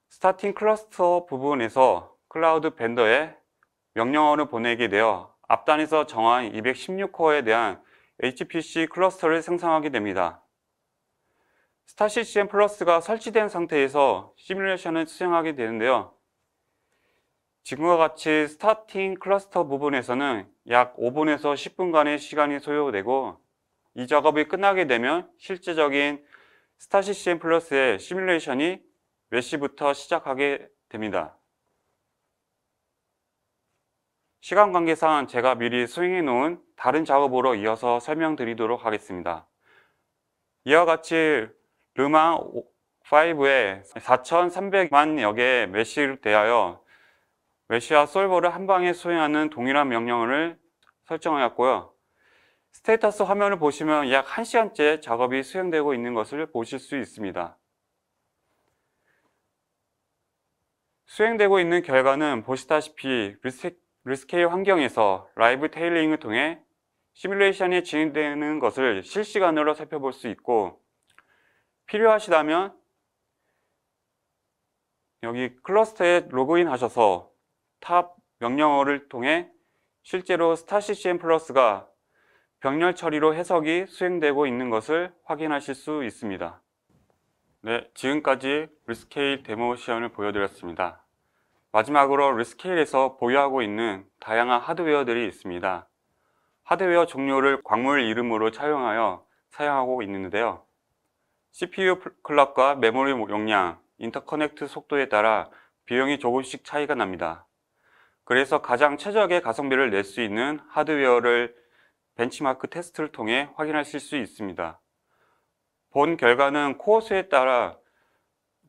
스타팅 클러스터 부분에서 클라우드 벤더에 명령어를 보내게 되어 앞단에서 정한 216코어에 대한 HPC 클러스터를 생성하게 됩니다. 스타CCM 플러스가 설치된 상태에서 시뮬레이션을 수행하게 되는데요. 지금과 같이 스타팅 클러스터 부분에서는 약 5분에서 10분간의 시간이 소요되고 이 작업이 끝나게 되면 실제적인 스타CCM 플러스의 시뮬레이션이 몇 시부터 시작하게 됩니다. 시간 관계상 제가 미리 수행해 놓은 다른 작업으로 이어서 설명드리도록 하겠습니다. 이와 같이 르망 5에 4300만여 개의 메시를 대하여 메시와 솔버를 한 방에 수행하는 동일한 명령어를 설정하였고요. 스테이터스 화면을 보시면 약 1시간째 작업이 수행되고 있는 것을 보실 수 있습니다. 수행되고 있는 결과는 보시다시피 리스케일 환경에서 라이브 테일링을 통해 시뮬레이션이 진행되는 것을 실시간으로 살펴볼 수 있고, 필요하시다면 여기 클러스터에 로그인 하셔서 탑 명령어를 통해 실제로 스타CCM 플러스가 병렬 처리로 해석이 수행되고 있는 것을 확인하실 수 있습니다. 네, 지금까지 리스케일 데모 시연을 보여드렸습니다. 마지막으로 리스케일에서 보유하고 있는 다양한 하드웨어들이 있습니다. 하드웨어 종류를 광물 이름으로 차용하여 사용하고 있는데요. CPU 클럭과 메모리 용량, 인터커넥트 속도에 따라 비용이 조금씩 차이가 납니다. 그래서 가장 최적의 가성비를 낼 수 있는 하드웨어를 벤치마크 테스트를 통해 확인하실 수 있습니다. 본 결과는 코어 수에 따라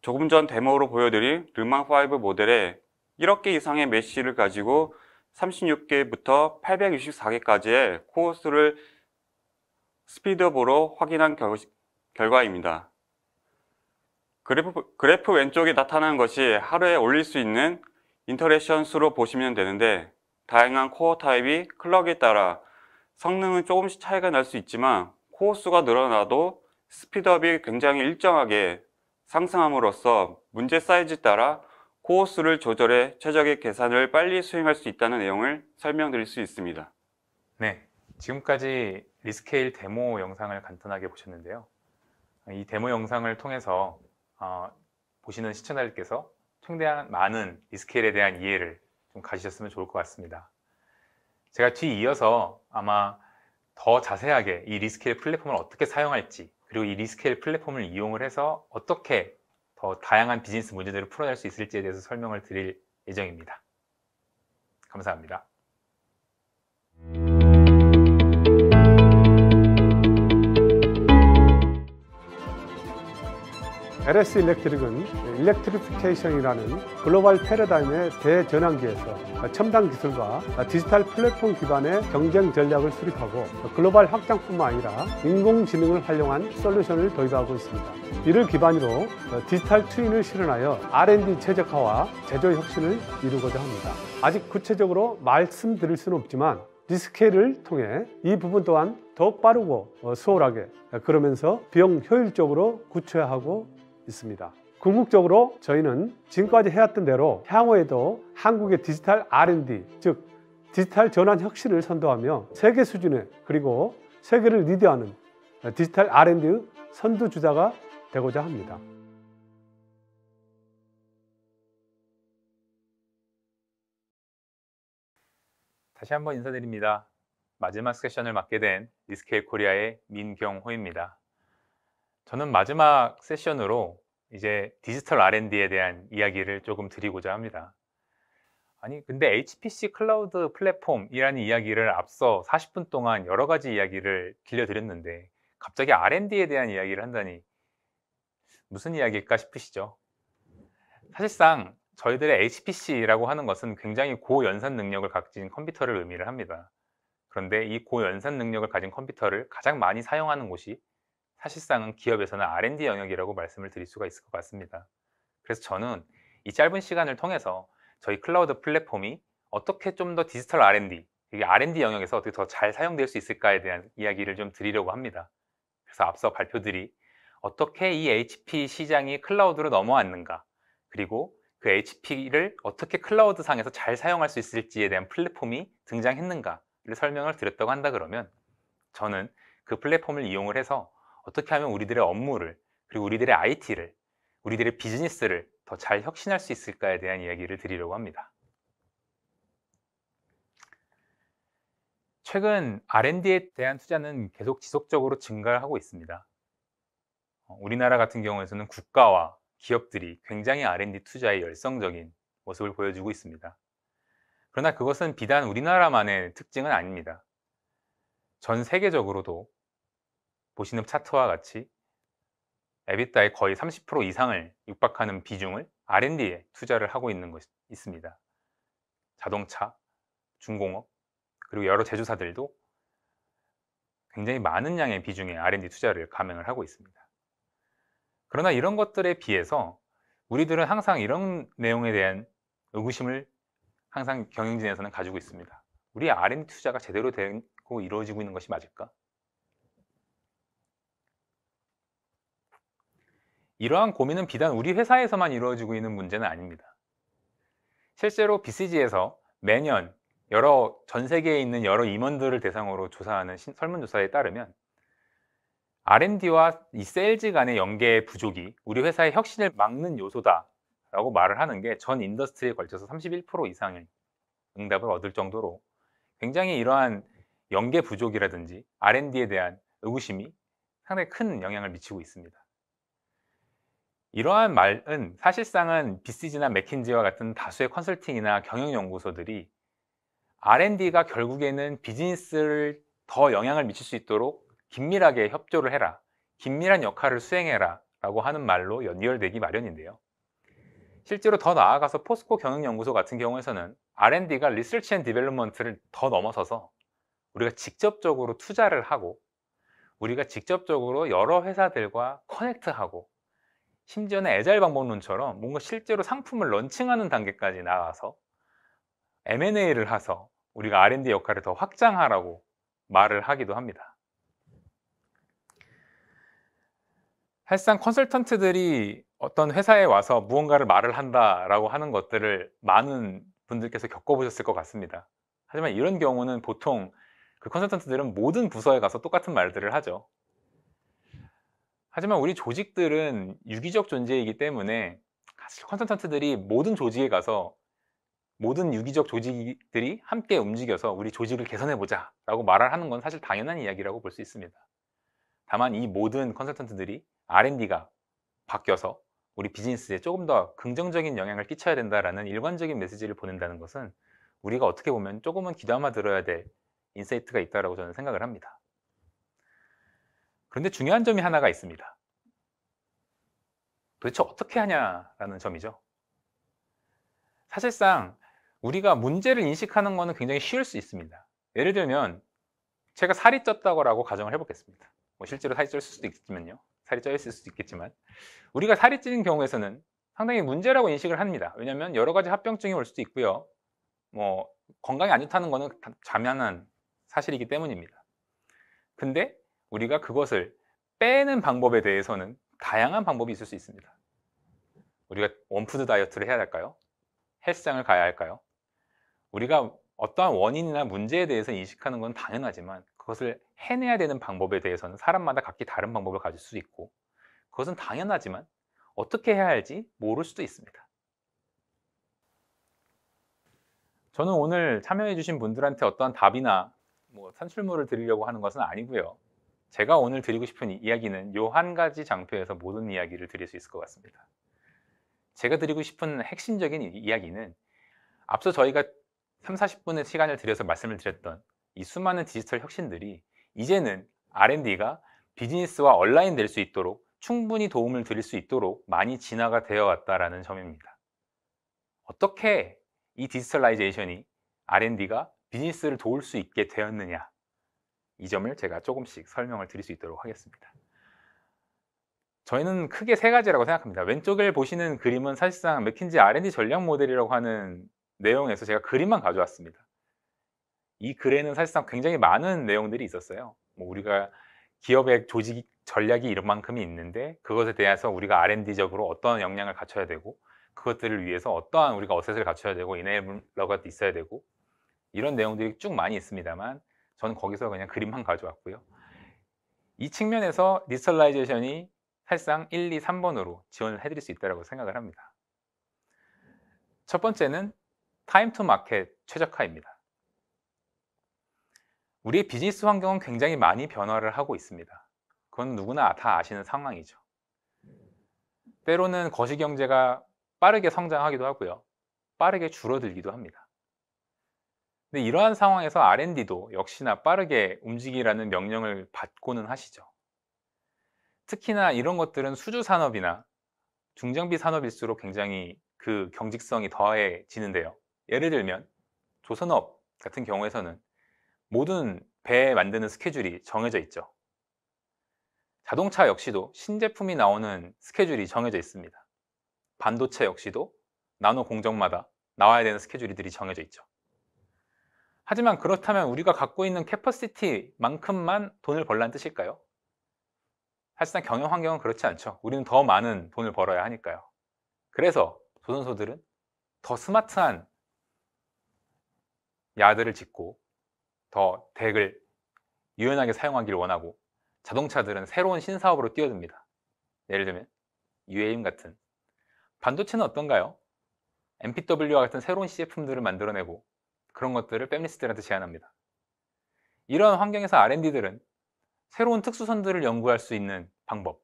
조금 전 데모로 보여드린 르망5 모델에 1억 개 이상의 메시를 가지고 36개부터 864개까지의 코어 수를 스피드업으로 확인한 결과입니다. 그래프 왼쪽에 나타난 것이 하루에 올릴 수 있는 인터랙션 수로 보시면 되는데, 다양한 코어 타입이 클럭에 따라 성능은 조금씩 차이가 날 수 있지만 코어 수가 늘어나도 스피드업이 굉장히 일정하게 상승함으로써 문제 사이즈에 따라 코어 수를 조절해 최적의 계산을 빨리 수행할 수 있다는 내용을 설명드릴 수 있습니다. 네, 지금까지 리스케일 데모 영상을 간단하게 보셨는데요. 이 데모 영상을 통해서 보시는 시청자들께서 최대한 많은 리스케일에 대한 이해를 좀 가지셨으면 좋을 것 같습니다. 제가 뒤이어서 아마 더 자세하게 이 리스케일 플랫폼을 어떻게 사용할지, 그리고 이 리스케일 플랫폼을 이용을 해서 어떻게 더 다양한 비즈니스 문제들을 풀어낼 수 있을지에 대해서 설명을 드릴 예정입니다. 감사합니다. LS 일렉트릭은 일렉트리피케이션이라는 글로벌 패러다임의 대전환기에서 첨단 기술과 디지털 플랫폼 기반의 경쟁 전략을 수립하고 글로벌 확장뿐만 아니라 인공지능을 활용한 솔루션을 도입하고 있습니다. 이를 기반으로 디지털 트윈을 실현하여 R&D 최적화와 제조 혁신을 이루고자 합니다. 아직 구체적으로 말씀드릴 수는 없지만 리스케일을 통해 이 부분 또한 더 빠르고 수월하게, 그러면서 비용 효율적으로 구체화하고 있습니다. 궁극적으로 저희는 지금까지 해왔던 대로 향후에도 한국의 디지털 R&D, 즉 디지털 전환 혁신을 선도하며 세계 수준의, 그리고 세계를 리드하는 디지털 R&D 선두주자가 되고자 합니다. 다시 한번 인사드립니다. 마지막 세션을 맡게 된 리스케일 코리아의 민경호입니다. 저는 마지막 세션으로 이제 디지털 R&D에 대한 이야기를 조금 드리고자 합니다. 아니, 근데 HPC 클라우드 플랫폼이라는 이야기를 앞서 40분 동안 여러 가지 이야기를 들려드렸는데 갑자기 R&D에 대한 이야기를 한다니 무슨 이야기일까 싶으시죠? 사실상 저희들의 HPC라고 하는 것은 굉장히 고연산 능력을 가진 컴퓨터를 의미를 합니다. 그런데 이 고연산 능력을 가진 컴퓨터를 가장 많이 사용하는 곳이 사실상은 기업에서는 R&D 영역이라고 말씀을 드릴 수가 있을 것 같습니다. 그래서 저는 이 짧은 시간을 통해서 저희 클라우드 플랫폼이 어떻게 좀 더 디지털 R&D, 이게 R&D 영역에서 어떻게 더 잘 사용될 수 있을까에 대한 이야기를 좀 드리려고 합니다. 그래서 앞서 발표들이 어떻게 이 HP 시장이 클라우드로 넘어왔는가, 그리고 그 HP를 어떻게 클라우드 상에서 잘 사용할 수 있을지에 대한 플랫폼이 등장했는가를 설명을 드렸다고 한다 그러면, 저는 그 플랫폼을 이용을 해서 어떻게 하면 우리들의 업무를, 그리고 우리들의 IT를, 우리들의 비즈니스를 더 잘 혁신할 수 있을까에 대한 이야기를 드리려고 합니다. 최근 R&D에 대한 투자는 계속 지속적으로 증가하고 있습니다. 우리나라 같은 경우에는 국가와 기업들이 굉장히 R&D 투자에 열성적인 모습을 보여주고 있습니다. 그러나 그것은 비단 우리나라만의 특징은 아닙니다. 전 세계적으로도 보시는 차트와 같이 에비타의 거의 30% 이상을 육박하는 비중을 R&D에 투자를 하고 있는 것이 있습니다. 자동차, 중공업, 그리고 여러 제조사들도 굉장히 많은 양의 비중의 R&D 투자를 감행을 하고 있습니다. 그러나 이런 것들에 비해서 우리들은 항상 이런 내용에 대한 의구심을 항상 경영진에서는 가지고 있습니다. 우리 R&D 투자가 제대로 되고 이루어지고 있는 것이 맞을까? 이러한 고민은 비단 우리 회사에서만 이루어지고 있는 문제는 아닙니다. 실제로 BCG에서 매년 전 세계에 있는 여러 임원들을 대상으로 조사하는 설문조사에 따르면 R&D와 이 세일즈 간의 연계 부족이 우리 회사의 혁신을 막는 요소다라고 말을 하는 게 전 인더스트리에 걸쳐서 31% 이상의 응답을 얻을 정도로 굉장히 이러한 연계 부족이라든지 R&D에 대한 의구심이 상당히 큰 영향을 미치고 있습니다. 이러한 말은 사실상은 BCG나 맥킨지와 같은 다수의 컨설팅이나 경영연구소들이 R&D가 결국에는 비즈니스를 더 영향을 미칠 수 있도록 긴밀하게 협조를 해라, 긴밀한 역할을 수행해라 라고 하는 말로 연결되기 마련인데요. 실제로 더 나아가서 포스코 경영연구소 같은 경우에서는 R&D가 리서치 앤 디벨롭먼트를 더 넘어서서 우리가 직접적으로 투자를 하고 우리가 직접적으로 여러 회사들과 커넥트하고 심지어는 애자일 방법론처럼 뭔가 실제로 상품을 런칭하는 단계까지 나가서 M&A를 해서 우리가 R&D 역할을 더 확장하라고 말을 하기도 합니다. 사실상 컨설턴트들이 어떤 회사에 와서 무언가를 말을 한다라고 하는 것들을 많은 분들께서 겪어보셨을 것 같습니다. 하지만 이런 경우는 보통 그 컨설턴트들은 모든 부서에 가서 똑같은 말들을 하죠. 하지만 우리 조직들은 유기적 존재이기 때문에 사실 컨설턴트들이 모든 조직에 가서 모든 유기적 조직들이 함께 움직여서 우리 조직을 개선해보자 라고 말을 하는 건 사실 당연한 이야기라고 볼 수 있습니다. 다만 이 모든 컨설턴트들이 R&D가 바뀌어서 우리 비즈니스에 조금 더 긍정적인 영향을 끼쳐야 된다라는 일관적인 메시지를 보낸다는 것은 우리가 어떻게 보면 조금은 귀담아 들어야 될 인사이트가 있다고 저는 생각을 합니다. 그런데 중요한 점이 하나가 있습니다. 도대체 어떻게 하냐라는 점이죠. 사실상 우리가 문제를 인식하는 것은 굉장히 쉬울 수 있습니다. 예를 들면 제가 살이 쪘다고 가정을 해보겠습니다. 실제로 살이 쪘을 수도 있지만요. 살이 쪄 있을 수도 있겠지만 우리가 살이 찌는 경우에서는 상당히 문제라고 인식을 합니다. 왜냐하면 여러 가지 합병증이 올 수도 있고요. 건강에 안 좋다는 것은 자명한 사실이기 때문입니다. 근데 우리가 그것을 빼는 방법에 대해서는 다양한 방법이 있을 수 있습니다. 우리가 원푸드 다이어트를 해야 할까요? 헬스장을 가야 할까요? 우리가 어떠한 원인이나 문제에 대해서 인식하는 건 당연하지만 그것을 해내야 되는 방법에 대해서는 사람마다 각기 다른 방법을 가질 수 있고 그것은 당연하지만 어떻게 해야 할지 모를 수도 있습니다. 저는 오늘 참여해 주신 분들한테 어떠한 답이나 산출물을 드리려고 하는 것은 아니고요. 제가 오늘 드리고 싶은 이야기는 요 한 가지 장표에서 모든 이야기를 드릴 수 있을 것 같습니다. 제가 드리고 싶은 핵심적인 이야기는 앞서 저희가 30-40분의 시간을 들여서 말씀을 드렸던 이 수많은 디지털 혁신들이 이제는 R&D가 비즈니스와 얼라인 될 수 있도록 충분히 도움을 드릴 수 있도록 많이 진화가 되어 왔다는 점입니다. 어떻게 이 디지털라이제이션이 R&D가 비즈니스를 도울 수 있게 되었느냐, 이 점을 제가 조금씩 설명을 드릴 수 있도록 하겠습니다. 저희는 크게 세 가지라고 생각합니다. 왼쪽을 보시는 그림은 사실상 맥킨지 R&D 전략 모델이라고 하는 내용에서 제가 그림만 가져왔습니다. 이 글에는 사실상 굉장히 많은 내용들이 있었어요. 우리가 기업의 조직 전략이 이만큼이 있는데 그것에 대해서 우리가 R&D적으로 어떤 역량을 갖춰야 되고 그것들을 위해서 어떠한 우리가 어셋을 갖춰야 되고 이네일러가 있어야 되고 이런 내용들이 쭉 많이 있습니다만 저는 거기서 그냥 그림만 가져왔고요. 이 측면에서 디지털라이제이션이 사실상 1, 2, 3번으로 지원을 해드릴 수 있다고 생각을 합니다. 첫 번째는 타임 투 마켓 최적화입니다. 우리의 비즈니스 환경은 굉장히 많이 변화를 하고 있습니다. 그건 누구나 다 아시는 상황이죠. 때로는 거시경제가 빠르게 성장하기도 하고요. 빠르게 줄어들기도 합니다. 근데 이러한 상황에서 R&D도 역시나 빠르게 움직이라는 명령을 받고는 하시죠. 특히나 이런 것들은 수주 산업이나 중장비 산업일수록 굉장히 그 경직성이 더해지는데요. 예를 들면 조선업 같은 경우에서는 모든 배 만드는 스케줄이 정해져 있죠. 자동차 역시도 신제품이 나오는 스케줄이 정해져 있습니다. 반도체 역시도 나노 공정마다 나와야 되는 스케줄들이 정해져 있죠. 하지만 그렇다면 우리가 갖고 있는 캐퍼시티만큼만 돈을 벌라는 뜻일까요? 사실상 경영 환경은 그렇지 않죠. 우리는 더 많은 돈을 벌어야 하니까요. 그래서 조선소들은 더 스마트한 야드를 짓고 더 덱을 유연하게 사용하기를 원하고, 자동차들은 새로운 신사업으로 뛰어듭니다. 예를 들면 UAM 같은. 반도체는 어떤가요? MPW와 같은 새로운 시제품들을 만들어내고 그런 것들을 패밀리스트들한테 제안합니다. 이런 환경에서 R&D들은 새로운 특수선들을 연구할 수 있는 방법,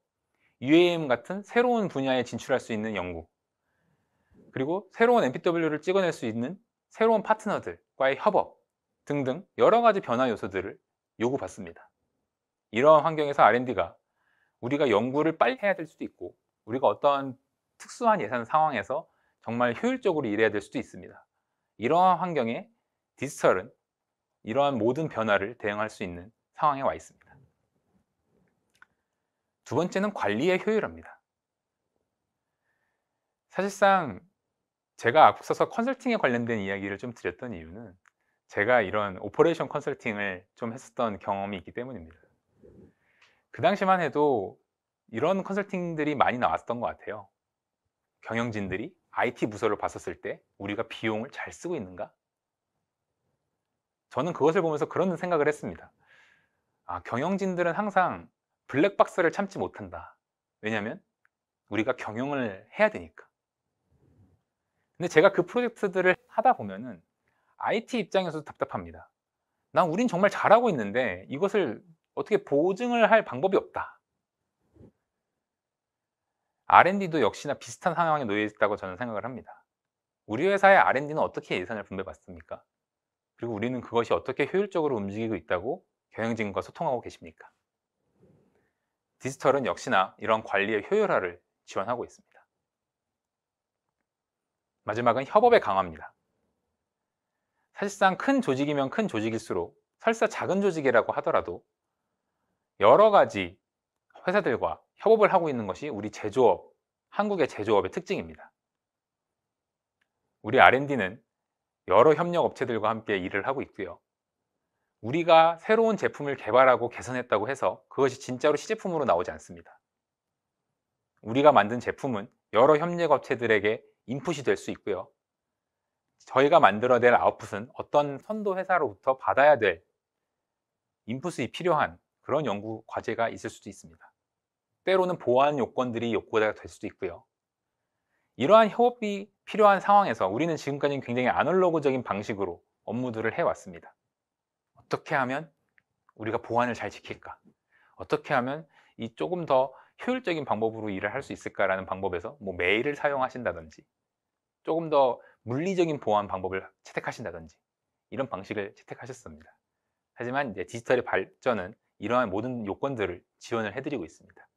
UAM 같은 새로운 분야에 진출할 수 있는 연구, 그리고 새로운 MPW를 찍어낼 수 있는 새로운 파트너들과의 협업 등등 여러 가지 변화 요소들을 요구받습니다. 이러한 환경에서 R&D가 우리가 연구를 빨리 해야 될 수도 있고, 우리가 어떤 특수한 예산 상황에서 정말 효율적으로 일해야 될 수도 있습니다. 이러한 환경에 디지털은 이러한 모든 변화를 대응할 수 있는 상황에 와 있습니다. 두 번째는 관리의 효율입니다. 사실상 제가 앞서서 컨설팅에 관련된 이야기를 좀 드렸던 이유는 제가 이런 오퍼레이션 컨설팅을 좀 했었던 경험이 있기 때문입니다. 그 당시만 해도 이런 컨설팅들이 많이 나왔던 것 같아요. 경영진들이 IT 부서를 봤었을 때 우리가 비용을 잘 쓰고 있는가? 저는 그것을 보면서 그런 생각을 했습니다. 경영진들은 항상 블랙박스를 참지 못한다. 왜냐하면 우리가 경영을 해야 되니까. 근데 제가 그 프로젝트들을 하다 보면은 IT 입장에서도 답답합니다. 우린 정말 잘하고 있는데 이것을 어떻게 보증을 할 방법이 없다. R&D도 역시나 비슷한 상황에 놓여 있다고 저는 생각을 합니다. 우리 회사의 R&D는 어떻게 예산을 분배받습니까? 그리고 우리는 그것이 어떻게 효율적으로 움직이고 있다고 경영진과 소통하고 계십니까? 디지털은 역시나 이런 관리의 효율화를 지원하고 있습니다. 마지막은 협업의 강화입니다. 사실상 큰 조직이면 큰 조직일수록, 설사 작은 조직이라고 하더라도 여러 가지 회사들과 협업을 하고 있는 것이 우리 제조업, 한국의 제조업의 특징입니다. 우리 R&D는 여러 협력 업체들과 함께 일을 하고 있고요. 우리가 새로운 제품을 개발하고 개선했다고 해서 그것이 진짜로 시제품으로 나오지 않습니다. 우리가 만든 제품은 여러 협력 업체들에게 인풋이 될 수 있고요. 저희가 만들어낼 아웃풋은 어떤 선도 회사로부터 받아야 될 인풋이 필요한 그런 연구 과제가 있을 수도 있습니다. 때로는 보안 요건들이 요구가 될 수도 있고요. 이러한 협업이 필요한 상황에서 우리는 지금까지 굉장히 아날로그적인 방식으로 업무들을 해왔습니다. 어떻게 하면 우리가 보안을 잘 지킬까? 어떻게 하면 이 조금 더 효율적인 방법으로 일을 할 수 있을까라는 방법에서 메일을 사용하신다든지, 조금 더 물리적인 보안 방법을 채택하신다든지 이런 방식을 채택하셨습니다. 하지만 이제 디지털의 발전은 이러한 모든 요건들을 지원을 해드리고 있습니다.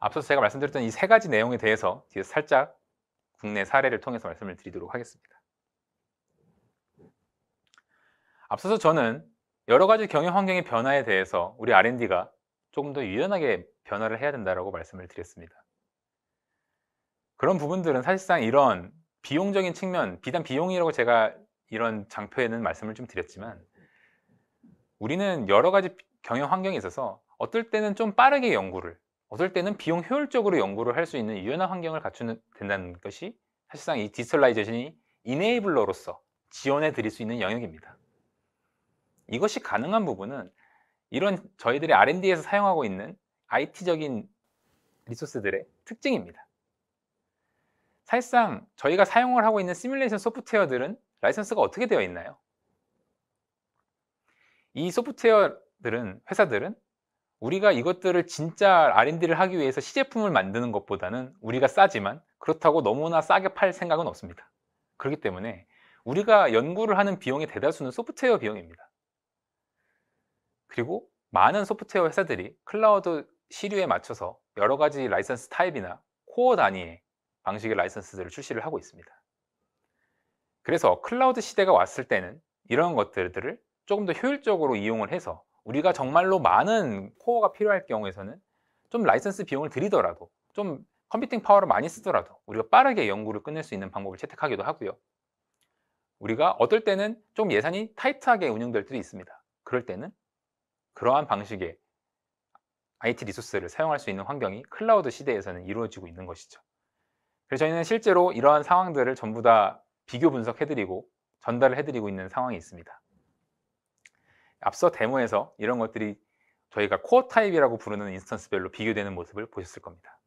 앞서서 제가 말씀드렸던 이 세 가지 내용에 대해서 뒤에서 살짝 국내 사례를 통해서 말씀을 드리도록 하겠습니다. 앞서서 저는 여러 가지 경영 환경의 변화에 대해서 우리 R&D가 조금 더 유연하게 변화를 해야 된다고 말씀을 드렸습니다. 그런 부분들은 사실상 이런 비용적인 측면, 비단 비용이라고 제가 이런 장표에는 말씀을 좀 드렸지만, 우리는 여러 가지 경영 환경에 있어서 어떨 때는 좀 빠르게 연구를, 어떨 때는 비용 효율적으로 연구를 할 수 있는 유연한 환경을 갖추는 된다는 것이 사실상 이 디지털라이제이션이 이네이블러로서 지원해 드릴 수 있는 영역입니다. 이것이 가능한 부분은 이런 저희들이 R&D에서 사용하고 있는 IT적인 리소스들의 특징입니다. 사실상 저희가 사용을 하고 있는 시뮬레이션 소프트웨어들은 라이선스가 어떻게 되어 있나요? 이 소프트웨어들은, 회사들은 우리가 이것들을 진짜 R&D를 하기 위해서 시제품을 만드는 것보다는 우리가 싸지만 그렇다고 너무나 싸게 팔 생각은 없습니다. 그렇기 때문에 우리가 연구를 하는 비용의 대다수는 소프트웨어 비용입니다. 그리고 많은 소프트웨어 회사들이 클라우드 시류에 맞춰서 여러 가지 라이선스 타입이나 코어 단위의 방식의 라이선스들을 출시를 하고 있습니다. 그래서 클라우드 시대가 왔을 때는 이런 것들을 조금 더 효율적으로 이용을 해서 우리가 정말로 많은 코어가 필요할 경우에서는 좀 라이선스 비용을 들이더라도 좀 컴퓨팅 파워를 많이 쓰더라도 우리가 빠르게 연구를 끝낼 수 있는 방법을 채택하기도 하고요. 우리가 어떨 때는 좀 예산이 타이트하게 운영될 때도 있습니다. 그럴 때는 그러한 방식의 IT 리소스를 사용할 수 있는 환경이 클라우드 시대에서는 이루어지고 있는 것이죠. 그래서 저희는 실제로 이러한 상황들을 전부 다 비교 분석해드리고 전달을 해드리고 있는 상황이 있습니다. 앞서 데모에서 이런 것들이 저희가 코어 타입이라고 부르는 인스턴스별로 비교되는 모습을 보셨을 겁니다.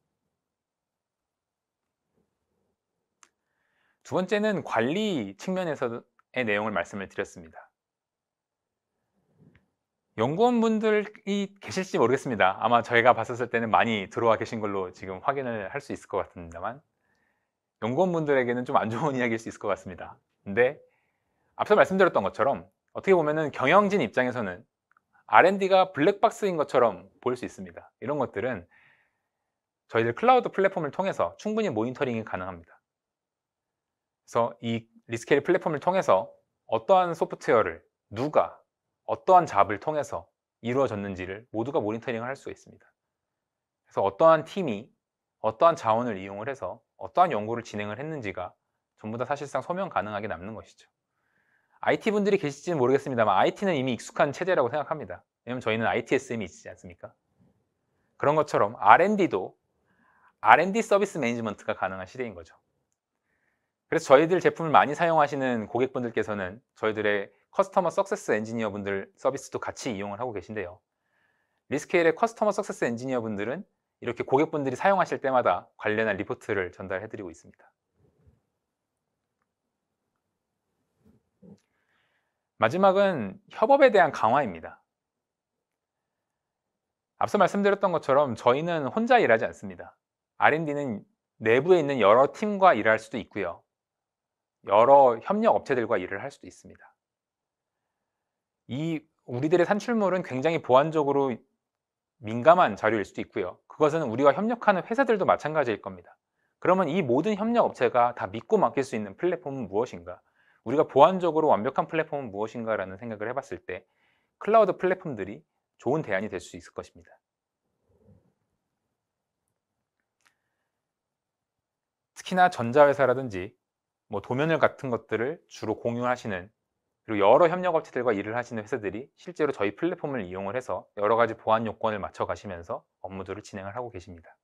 두 번째는 관리 측면에서의 내용을 말씀을 드렸습니다. 연구원분들이 계실지 모르겠습니다. 아마 저희가 봤었을 때는 많이 들어와 계신 걸로 지금 확인을 할 수 있을 것 같습니다만 연구원분들에게는 좀 안 좋은 이야기일 수 있을 것 같습니다. 근데 앞서 말씀드렸던 것처럼 어떻게 보면은 경영진 입장에서는 R&D가 블랙박스인 것처럼 보일 수 있습니다. 이런 것들은 저희들 클라우드 플랫폼을 통해서 충분히 모니터링이 가능합니다. 그래서 이 리스케일 플랫폼을 통해서 어떠한 소프트웨어를 누가 어떠한 잡을 통해서 이루어졌는지를 모두가 모니터링을 할 수가 있습니다. 그래서 어떠한 팀이 어떠한 자원을 이용을 해서 어떠한 연구를 진행을 했는지가 전부 다 사실상 소명 가능하게 남는 것이죠. IT분들이 계실지는 모르겠습니다만 IT는 이미 익숙한 체제라고 생각합니다. 왜냐하면 저희는 ITSM이 있지 않습니까? 그런 것처럼 R&D도 R&D 서비스 매니지먼트가 가능한 시대인 거죠. 그래서 저희들 제품을 많이 사용하시는 고객분들께서는 저희들의 커스터머 석세스 엔지니어 분들 서비스도 같이 이용을 하고 계신데요. 리스케일의 커스터머 석세스 엔지니어 분들은 이렇게 고객분들이 사용하실 때마다 관련한 리포트를 전달해 드리고 있습니다. 마지막은 협업에 대한 강화입니다. 앞서 말씀드렸던 것처럼 저희는 혼자 일하지 않습니다. R&D는 내부에 있는 여러 팀과 일할 수도 있고요. 여러 협력 업체들과 일을 할 수도 있습니다. 우리들의 산출물은 굉장히 보안적으로 민감한 자료일 수도 있고요. 그것은 우리가 협력하는 회사들도 마찬가지일 겁니다. 그러면 이 모든 협력 업체가 다 믿고 맡길 수 있는 플랫폼은 무엇인가? 우리가 보안적으로 완벽한 플랫폼은 무엇인가 라는 생각을 해봤을 때 클라우드 플랫폼들이 좋은 대안이 될 수 있을 것입니다. 특히나 전자회사라든지 도면을 같은 것들을 주로 공유하시는 그리고 여러 협력업체들과 일을 하시는 회사들이 실제로 저희 플랫폼을 이용을 해서 여러 가지 보안 요건을 맞춰 가시면서 업무들을 진행을 하고 계십니다.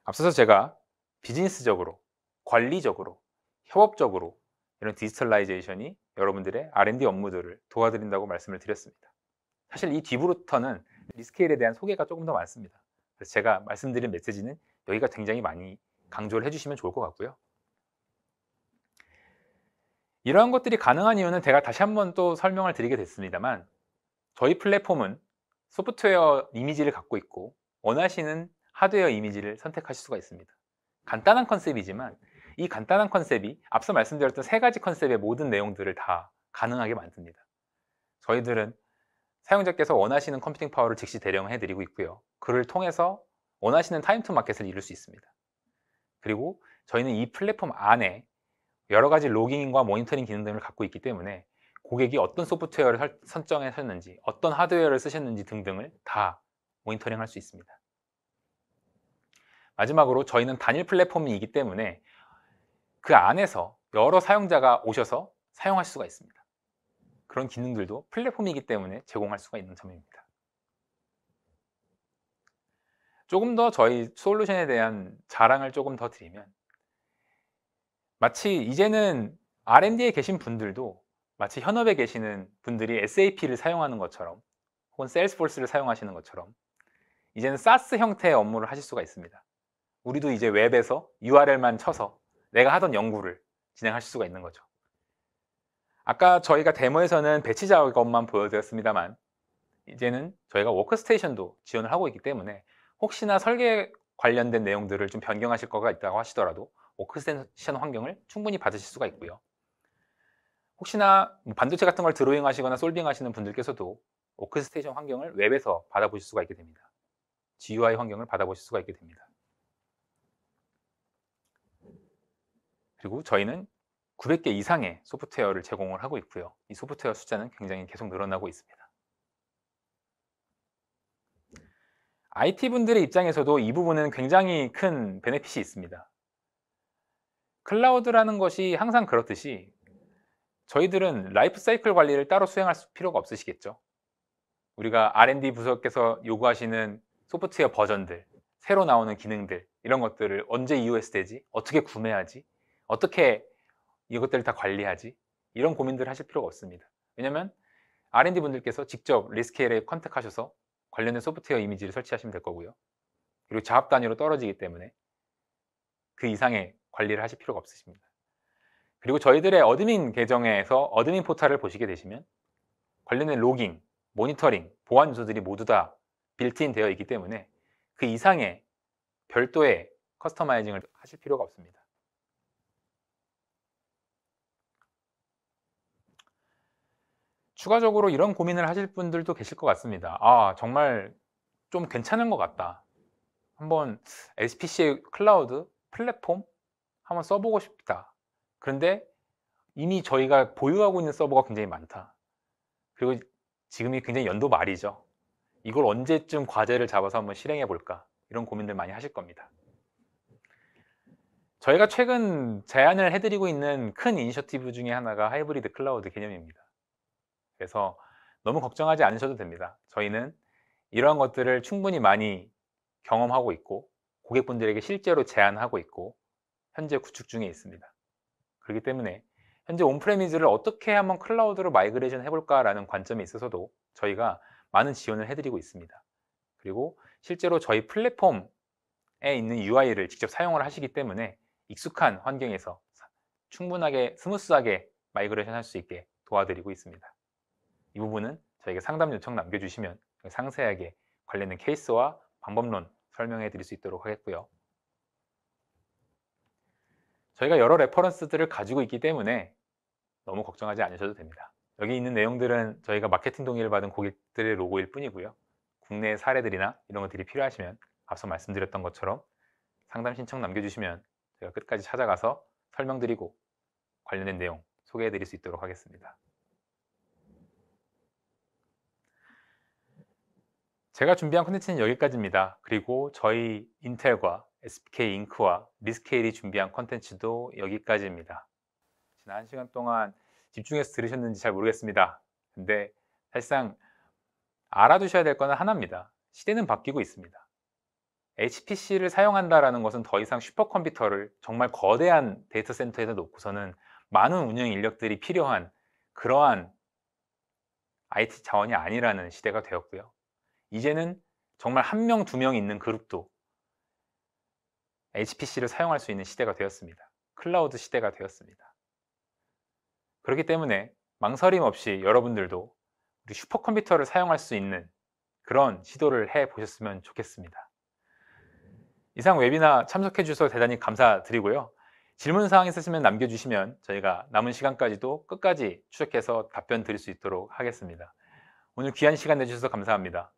앞서서 제가 비즈니스적으로, 관리적으로, 협업적으로 이런 디지털라이제이션이 여러분들의 R&D 업무들을 도와드린다고 말씀을 드렸습니다. 사실 이 뒤부터는 리스케일에 대한 소개가 조금 더 많습니다. 그래서 제가 말씀드린 메시지는 여기가 굉장히 많이 강조를 해주시면 좋을 것 같고요. 이러한 것들이 가능한 이유는 제가 다시 한번 또 설명을 드리게 됐습니다만 저희 플랫폼은 소프트웨어 이미지를 갖고 있고 원하시는 하드웨어 이미지를 선택하실 수가 있습니다. 간단한 컨셉이지만 이 간단한 컨셉이 앞서 말씀드렸던 세 가지 컨셉의 모든 내용들을 다 가능하게 만듭니다. 저희들은 사용자께서 원하시는 컴퓨팅 파워를 즉시 대령해 드리고 있고요. 그를 통해서 원하시는 타임 투 마켓을 이룰 수 있습니다. 그리고 저희는 이 플랫폼 안에 여러 가지 로깅과 모니터링 기능 등을 갖고 있기 때문에 고객이 어떤 소프트웨어를 선정하셨는지 어떤 하드웨어를 쓰셨는지 등등을 다 모니터링 할 수 있습니다. 마지막으로 저희는 단일 플랫폼이기 때문에 그 안에서 여러 사용자가 오셔서 사용할 수가 있습니다. 그런 기능들도 플랫폼이기 때문에 제공할 수가 있는 점입니다. 조금 더 저희 솔루션에 대한 자랑을 조금 더 드리면 마치 이제는 R&D에 계신 분들도 마치 현업에 계시는 분들이 SAP를 사용하는 것처럼 혹은 세일스포스를 사용하시는 것처럼 이제는 SaaS 형태의 업무를 하실 수가 있습니다. 우리도 이제 웹에서 URL만 쳐서 내가 하던 연구를 진행하실 수가 있는 거죠. 아까 저희가 데모에서는 배치 작업만 보여드렸습니다만 이제는 저희가 워크스테이션도 지원을 하고 있기 때문에 혹시나 설계 관련된 내용들을 좀 변경하실 거가 있다고 하시더라도 워크스테이션 환경을 충분히 받으실 수가 있고요. 혹시나 반도체 같은 걸 드로잉 하시거나 솔빙 하시는 분들께서도 워크스테이션 환경을 웹에서 받아보실 수가 있게 됩니다. GUI 환경을 받아보실 수가 있게 됩니다. 그리고 저희는 900개 이상의 소프트웨어를 제공을 하고 있고요. 이 소프트웨어 숫자는 굉장히 계속 늘어나고 있습니다. IT분들의 입장에서도 이 부분은 굉장히 큰 베네핏이 있습니다. 클라우드라는 것이 항상 그렇듯이 저희들은 라이프 사이클 관리를 따로 수행할 필요가 없으시겠죠. 우리가 R&D 부서께서 요구하시는 소프트웨어 버전들, 새로 나오는 기능들, 이런 것들을 언제 EOS 되지? 어떻게 구매하지? 어떻게 이것들을 다 관리하지? 이런 고민들을 하실 필요가 없습니다. 왜냐하면 R&D 분들께서 직접 리스케일에 컨택하셔서 관련된 소프트웨어 이미지를 설치하시면 될 거고요. 그리고 자업 단위로 떨어지기 때문에 그 이상의 관리를 하실 필요가 없으십니다. 그리고 저희들의 어드민 계정에서 어드민 포탈을 보시게 되시면 관련된 로깅, 모니터링, 보안 요소들이 모두 다 빌트인 되어 있기 때문에 그 이상의 별도의 커스터마이징을 하실 필요가 없습니다. 추가적으로 이런 고민을 하실 분들도 계실 것 같습니다. 아, 정말 좀 괜찮은 것 같다. 한번 SPC 클라우드 플랫폼 한번 써보고 싶다. 그런데 이미 저희가 보유하고 있는 서버가 굉장히 많다. 그리고 지금이 굉장히 연도 말이죠. 이걸 언제쯤 과제를 잡아서 한번 실행해 볼까? 이런 고민들 많이 하실 겁니다. 저희가 최근 제안을 해드리고 있는 큰 이니셔티브 중에 하나가 하이브리드 클라우드 개념입니다. 그래서 너무 걱정하지 않으셔도 됩니다. 저희는 이러한 것들을 충분히 많이 경험하고 있고 고객분들에게 실제로 제안하고 있고 현재 구축 중에 있습니다. 그렇기 때문에 현재 온프레미즈를 어떻게 한번 클라우드로 마이그레이션 해볼까라는 관점에 있어서도 저희가 많은 지원을 해드리고 있습니다. 그리고 실제로 저희 플랫폼에 있는 UI를 직접 사용을 하시기 때문에 익숙한 환경에서 충분하게 스무스하게 마이그레이션 할 수 있게 도와드리고 있습니다. 이 부분은 저에게 상담 요청 남겨주시면 상세하게 관련된 케이스와 방법론 설명해 드릴 수 있도록 하겠고요. 저희가 여러 레퍼런스들을 가지고 있기 때문에 너무 걱정하지 않으셔도 됩니다. 여기 있는 내용들은 저희가 마케팅 동의를 받은 고객들의 로고일 뿐이고요. 국내 사례들이나 이런 것들이 필요하시면 앞서 말씀드렸던 것처럼 상담 신청 남겨주시면 제가 끝까지 찾아가서 설명드리고 관련된 내용 소개해 드릴 수 있도록 하겠습니다. 제가 준비한 콘텐츠는 여기까지입니다. 그리고 저희 인텔과 SPK 잉크와 리스케일이 준비한 콘텐츠도 여기까지입니다. 지난 1시간 동안 집중해서 들으셨는지 잘 모르겠습니다. 근데 사실상 알아두셔야 될 거는 하나입니다. 시대는 바뀌고 있습니다. HPC를 사용한다는 것은 더 이상 슈퍼컴퓨터를 정말 거대한 데이터 센터에서 놓고서는 많은 운영 인력들이 필요한 그러한 IT 자원이 아니라는 시대가 되었고요. 이제는 정말 1명, 2명 있는 그룹도 HPC를 사용할 수 있는 시대가 되었습니다. 클라우드 시대가 되었습니다. 그렇기 때문에 망설임 없이 여러분들도 우리 슈퍼컴퓨터를 사용할 수 있는 그런 시도를 해보셨으면 좋겠습니다. 이상 웨비나 참석해 주셔서 대단히 감사드리고요. 질문사항 있으시면 남겨주시면 저희가 남은 시간까지도 끝까지 추적해서 답변 드릴 수 있도록 하겠습니다. 오늘 귀한 시간 내주셔서 감사합니다.